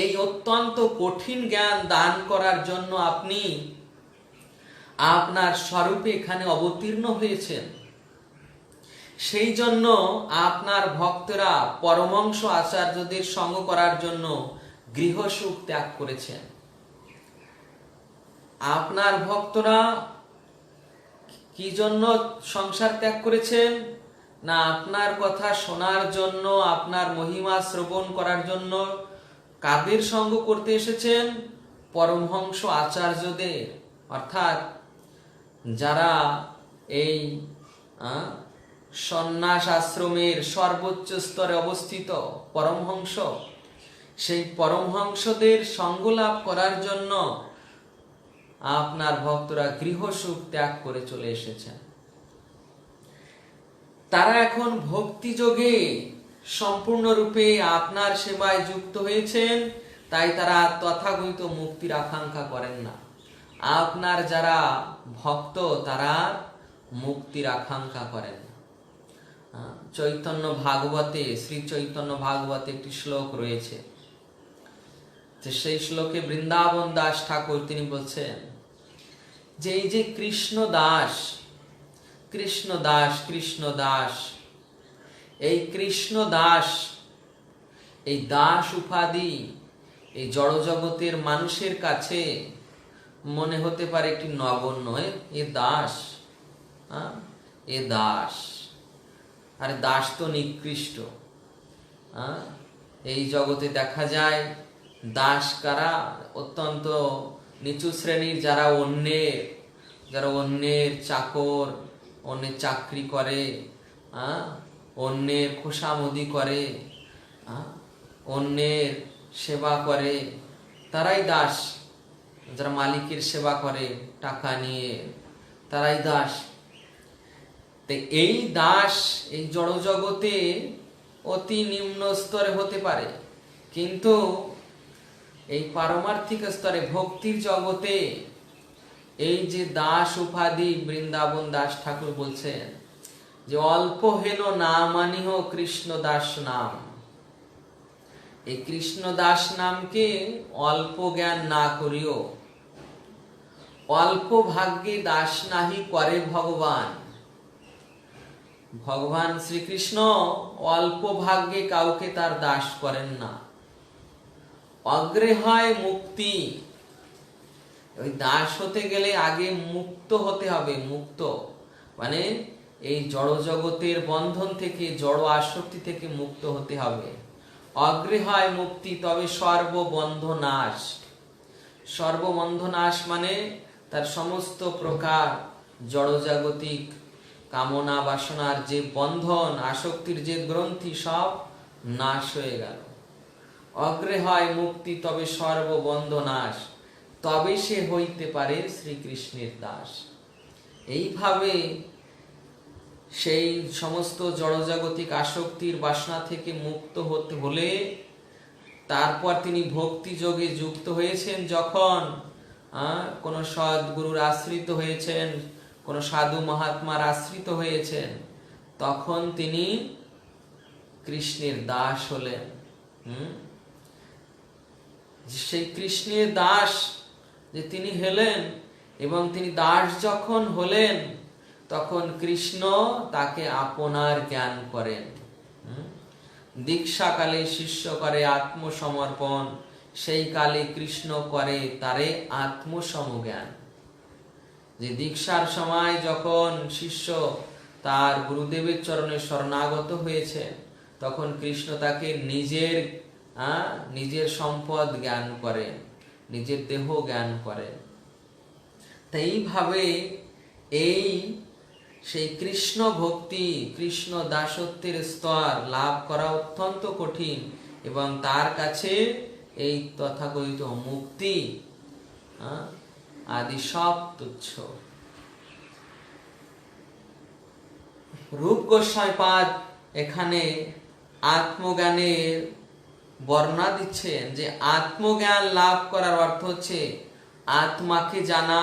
এই অত্যন্ত কঠিন জ্ঞান দান করার জন্য আপনি আপনার স্বরূপে এখানে অবতীর্ণ হয়েছেন। সেই জন্য আপনার ভক্তরা পরমংশ আচার্যদের সঙ্গ করার জন্য গৃহসুখ ত্যাগ করেছেন। আপনার ভক্তরা কি জন্য সংসার ত্যাগ করেছেন? না আপনার কথা শোনার জন্য, আপনার মহিমা শ্রবণ করার জন্য। কাদের সঙ্গ করতে এসেছেন? পরমহংস আচার্যদের, অর্থাৎ যারা এই সন্ন্যাস আশ্রমের সর্বোচ্চ স্তরে অবস্থিত পরমহংস, সেই পরমহংসদের সঙ্গ লাভ করার জন্য আপনার ভক্তরা গৃহসুখ ত্যাগ করে চলে এসেছেন। তারা এখন ভক্তি যোগে সম্পূর্ণরূপে আপনার সেবায় যুক্ত হয়েছেন, তাই তারা তথাকথিত মুক্তির আকাঙ্ক্ষা করেন না। আপনার যারা ভক্ত তারা মুক্তির আকাঙ্ক্ষা করেন না। চৈতন্য ভাগবতে, শ্রী চৈতন্য ভাগবতে একটি শ্লোক রয়েছে, সেই শ্লোকে বৃন্দাবন দাস ঠাকুর তিনি বলছেন যে এই যে কৃষ্ণ দাস, এই কৃষ্ণ দাস, এই দাস উপাধি এই জড়জগতের মানুষের কাছে মনে হতে পারে একটি নগণ্য। এ দাস, আরে দাস তো নিকৃষ্ট। এই জগতে দেখা যায় দাস কারা? অত্যন্ত নিচু শ্রেণীর, যারা অন্যের চাকর, অন্যের চাকরি করে, অন্যের খোসামদি করে, অন্যের সেবা করে, তারাই দাস। যারা মালিকের সেবা করে টাকা নিয়ে, তারাই দাস। এই দাস এই জড়জগতে অতি নিম্ন স্তরে হতে পারে, কিন্তু এই পারমার্থিক স্তরে ভক্তির জগতে এই যে দাস উপাধি, বৃন্দাবন দাস ঠাকুর বলছেন যে অল্প হেন নামানিহ কৃষ্ণ দাস নাম। এই কৃষ্ণ দাস নামকে অল্প জ্ঞান না করিও, অল্প ভাগ্যে দাস নাহি করে ভগবান। ভগবান শ্রীকৃষ্ণ অল্প ভাগ্যে কাউকে তার দাস করেন না। অগ্রে হয় মুক্তি। ওই দাস হতে গেলে আগে মুক্ত হতে হবে। মুক্ত মানে এই জড় জগতের বন্ধন থেকে, জড় আসক্তি থেকে মুক্ত হতে হবে। অগ্রে হয় মুক্তি, তবে সর্ববন্ধ নাশ। সর্ববন্ধ নাশ মানে তার সমস্ত প্রকার জড়জাগতিক কামনা বাসনার যে বন্ধন, আসক্তির যে গ্রন্থি, সব নাশ হয়ে গেল। অগ্রে হয় মুক্তি, তবে সর্ববন্ধ নাশ, তবে সে হইতে পারে শ্রীকৃষ্ণের দাস। এইভাবে সেই সমস্ত জড়জাগতিক আসক্তির বাসনা থেকে মুক্ত হতে হলে তারপর তিনি ভক্তি যোগে যুক্ত হয়েছেন। যখন কোন সদ্গুরুর আশ্রিত হয়েছেন, কোন সাধু মহাত্মার আশ্রিত হয়েছেন, তখন তিনি কৃষ্ণের দাস হলেন। সেই কৃষ্ণের দাস যে তিনি হলেন, এবং তিনি দাস যখন হলেন তখন কৃষ্ণ তাকে আপনার জ্ঞান করেন। দীক্ষাকালে শিষ্য করে আত্মসমর্পণ, সেই কালে কৃষ্ণ করে তারে আত্মসমজ্ঞান। যে দীক্ষার সময় যখন শিষ্য তার গুরুদেবের চরণে শরণাগত হয়েছে, তখন কৃষ্ণ তাকে নিজের সম্পদ জ্ঞান করেন, নিজের দেহ জ্ঞান করেন। তাই এইভাবে সেই কৃষ্ণ ভক্তি, কৃষ্ণ দাসত্বের স্তর লাভ করা অত্যন্ত কঠিন, এবং তার কাছে এই তথাকথিত মুক্তি আদি সব তুচ্ছ। রূপ গোস্বামীপাদ এখানে আত্মজ্ঞানের বর্ণনা দিচ্ছেন যে আত্মজ্ঞান লাভ করার অর্থ হচ্ছে আত্মাকে জানা,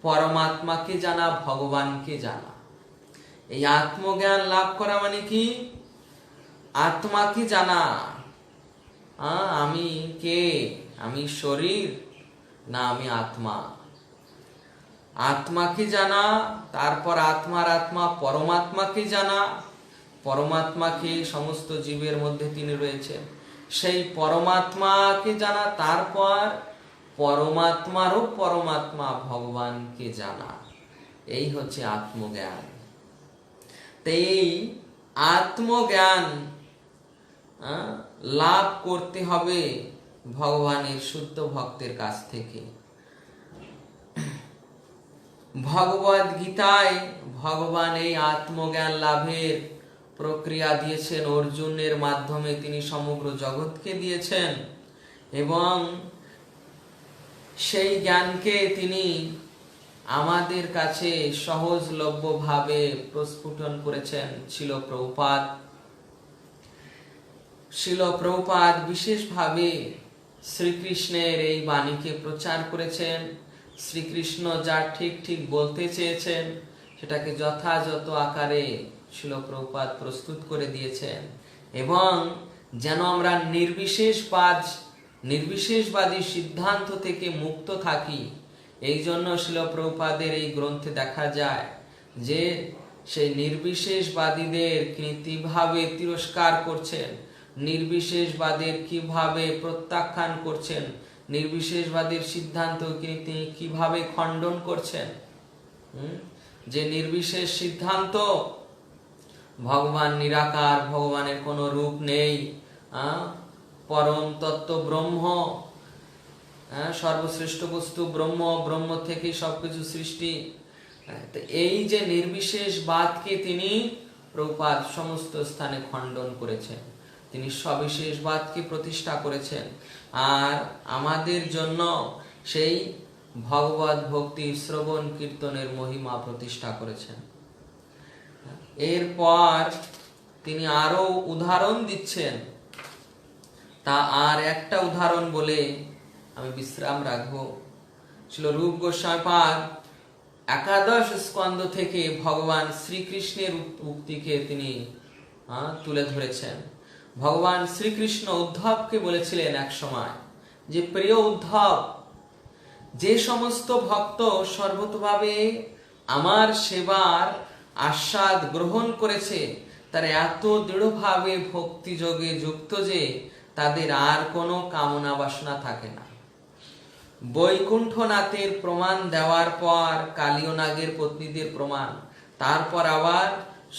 পরমাত্মাকে জানা, ভগবানকে জানা। এই আত্মজ্ঞান লাভ করা মানে কি? আত্মাকে জানা। আমি কে? আমি শরীর না আমি আত্মা? আত্মাকে জানা, তারপর আত্মার আত্মা পরমাত্মাকে জানা। পরমাত্মাকে সমস্ত জীবের মধ্যে তিনি রয়েছেন, সেই পরমাত্মাকে জানা, তারপর পরমাত্মারও পরমাত্মা ভগবানকে জানা। এই হচ্ছে আত্মজ্ঞান। এই আত্মজ্ঞান লাভ করতে হবে ভগবানের শুদ্ধ ভক্তের কাছ থেকে। ভগবদ গীতায় ভগবান এই আত্মজ্ঞান লাভের প্রক্রিয়া দিয়েছেন, অর্জুনের মাধ্যমে তিনি সমগ্র জগৎকে দিয়েছেন, এবং সেই জ্ঞানকে তিনি আমাদের কাছে সহজলভ্য ভাবে প্রস্ফুটন করেছেন শিল প্রভুপাদ বিশেষভাবে শ্রীকৃষ্ণের এই বাণীকে প্রচার করেছেন। শ্রীকৃষ্ণ যা ঠিক ঠিক বলতে চেয়েছেন সেটাকে যথাযথ আকারে শিল প্রভুপাদ প্রস্তুত করে দিয়েছেন, এবং যেন আমরা নির্বিশেষবাদী সিদ্ধান্ত থেকে মুক্ত থাকি, এই জন্য শিল প্রভুপাদের এই গ্রন্থে দেখা যায় যে সেই নির্বিশেষবাদীদের কিভাবে তিরস্কার করছেন, নির্বিশেষবাদের কিভাবে প্রত্যাখ্যান করছেন, নির্বিশেষবাদের সিদ্ধান্ত তিনি কিভাবে খণ্ডন করছেন। যে নির্বিশেষ সিদ্ধান্ত ভগবান নিরাকার, ভগবানের কোনো রূপ নেই, পরম তত্ত্ব ব্রহ্ম, সর্বশ্রেষ্ঠ বস্তু ব্রহ্ম, ব্রহ্ম থেকে সবকিছু সৃষ্টি। এই যে নির্বিশেষবাদকে তিনি প্রভুপাদ সমস্ত স্থানে খণ্ডন করেছেন, তিনি সবিশেষবাদকে প্রতিষ্ঠা করেছেন, আর আমাদের জন্য সেই ভগবত ভক্তি শ্রবণ কীর্তনের মহিমা প্রতিষ্ঠা করেছেন। এরপর তিনি আরো উদাহরণ দিচ্ছেন, তা আর একটা উদাহরণ বলে আমি বিশ্রাম রাখবো। ছিল রূপ গোস্বামীপাদ একাদশ স্কন্ধ থেকে ভগবান শ্রীকৃষ্ণের উক্তিকে তিনি তুলে ধরেছেন। ভগবান শ্রীকৃষ্ণ উদ্ধবকে বলেছিলেন এক সময় যে, প্রিয় উদ্ধব, যে সমস্ত ভক্ত সর্বতভাবে আমার সেবার আস্বাদ গ্রহণ করেছে তারা এত দৃঢ়ভাবে ভক্তি যোগে যুক্ত যে তাদের আর কোনো কামনা বাসনা থাকে না। বৈকুণ্ঠনাথের প্রমাণ দেওয়ার পর কালীয় নাগের পত্নীদের প্রমাণ, তারপর আবার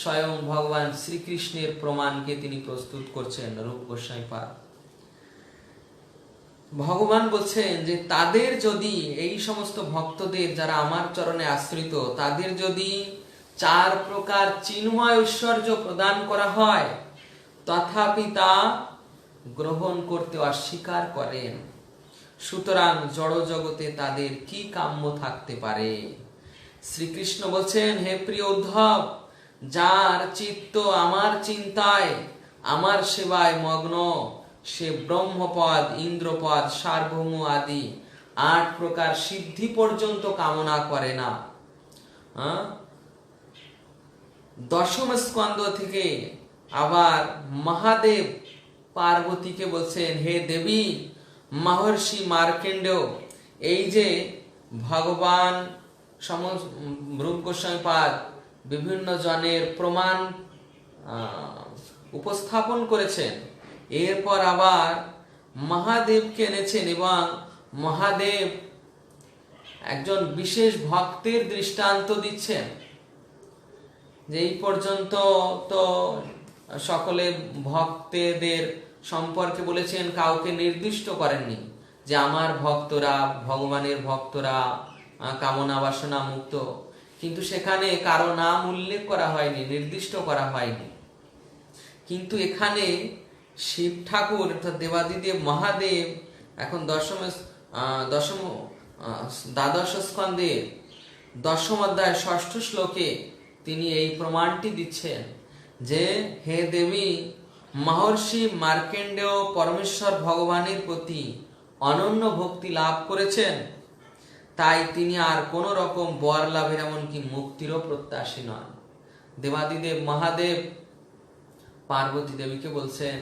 স্বয়ং ভগবান শ্রীকৃষ্ণের প্রমাণকে তিনি প্রস্তুত করছেন রূপ গোস্বামী পাদ। ভগবান বলছেন যে তাদের যদি, এই সমস্ত ভক্তদের যারা আমার চরণে আশ্রিত, তাদের যদি 4 প্রকার চিন্ময় ঐশ্বর্য প্রদান করা হয় তথাপি তা গ্রহণ করতে অস্বীকার করেন, সুতরাং জড় জগতে তাদের কি কাম্য থাকতে পারে? শ্রীকৃষ্ণ বলছেন, হে প্রিয় উদ্ধব, যার চিত্ত আমার চিন্তায় আমার সেবায় মগ্ন, সে ব্রহ্মপদ, ইন্দ্রপদ, সার্বভৌম আদি 8 প্রকার সিদ্ধি পর্যন্ত কামনা করে না। দশম স্কন্ধ থেকে আবার মহাদেব পার্বতীকে বলছেন, হে দেবী, মহর্ষি মার্কেন্ডেয় এই যে ভগবান রূপ গোস্বামী পাদ বিভিন্ন জনের প্রমাণ উপস্থাপন করেছেন, এরপর আবার মহাদেবকে এনেছেন এবং মহাদেব একজন বিশেষ ভক্তের দৃষ্টান্ত দিচ্ছেন যে এই পর্যন্ত তো সকলে ভক্তদের সম্পর্কে বলেছেন, কাউকে নির্দিষ্ট করেননি যে আমার ভক্তরা, ভগবানের ভক্তরা কামনা বাসনা মুক্ত, কিন্তু সেখানে কারো নাম উল্লেখ করা হয়নি, নির্দিষ্ট করা হয়নি। কিন্তু এখানে শিব ঠাকুর অর্থাৎ দেবাদিদেব মহাদেব এখন দ্বাদশ স্কন্ধের 10ম অধ্যায় 6ষ্ঠ শ্লোকে তিনি এই প্রমাণটি দিচ্ছেন যে হে দেবী, মহর্ষি মার্কেন্ডেয় পরমেশ্বর ভগবানের প্রতি অনন্য ভক্তি লাভ করেছেন, তাই তিনি আর কোন রকম বর লাভের এমনকি মুক্তিরও প্রত্যাশী নন। দেবাদিদেব মহাদেব পার্বতী দেবীকে বলছেন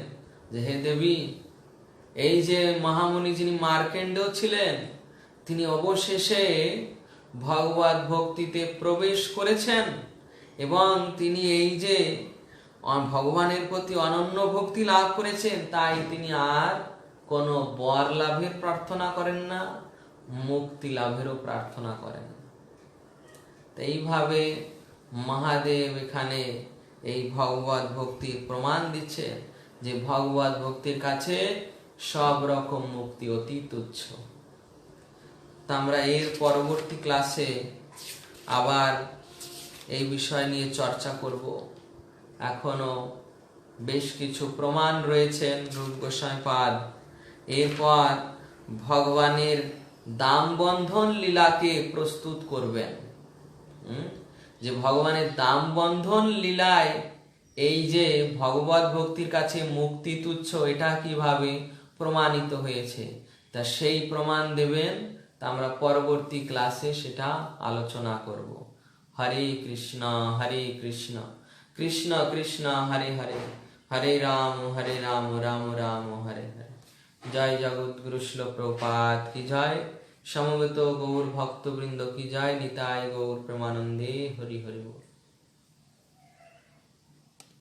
যে হে দেবী, এই যে মহামুনি যিনি মার্কেন্ডেয় ছিলেন, তিনি অবশেষে ভগবত ভক্তিতে প্রবেশ করেছেন এবং তিনি এই যে ভগবানের প্রতি অনন্য ভক্তি লাভ করেছেন, তাই তিনি আর কোনো বর লাভের প্রার্থনা করেন না, মুক্তি লাভেরও প্রার্থনা করেন। এইভাবে মহাদেব এখানে এই ভগবত ভক্তির প্রমাণ দিচ্ছে যে ভগবত ভক্তির কাছে সব রকম মুক্তি অতি তুচ্ছ। তা আমরা এর পরবর্তী ক্লাসে আবার এই বিষয় নিয়ে চর্চা করব। এখনো বেশ কিছু প্রমাণ রয়েছেন রূপ গোস্বামী পাদ। এরপর ভগবানের দাম বন্ধন লীলাকে প্রস্তুত করবেন, যে ভগবানের দাম বন্ধন লীলায় এই যে ভগবত ভক্তির কাছে মুক্তি তুচ্ছ, এটা কিভাবে প্রমাণিত হয়েছে, তা সেই প্রমাণ দেবেন। তা আমরা পরবর্তী ক্লাসে সেটা আলোচনা করব। হরে কৃষ্ণ কৃষ্ণ কৃষ্ণ হরে হরে, হরে রাম রাম রাম হরে হরে। জয় জগৎগুরু শিল প্রভুপাদ কি জয়, সমবেত গৌর ভক্তবৃন্দ কি জয়, নিতাই গৌর প্রেমানন্দে হরি হরি বল।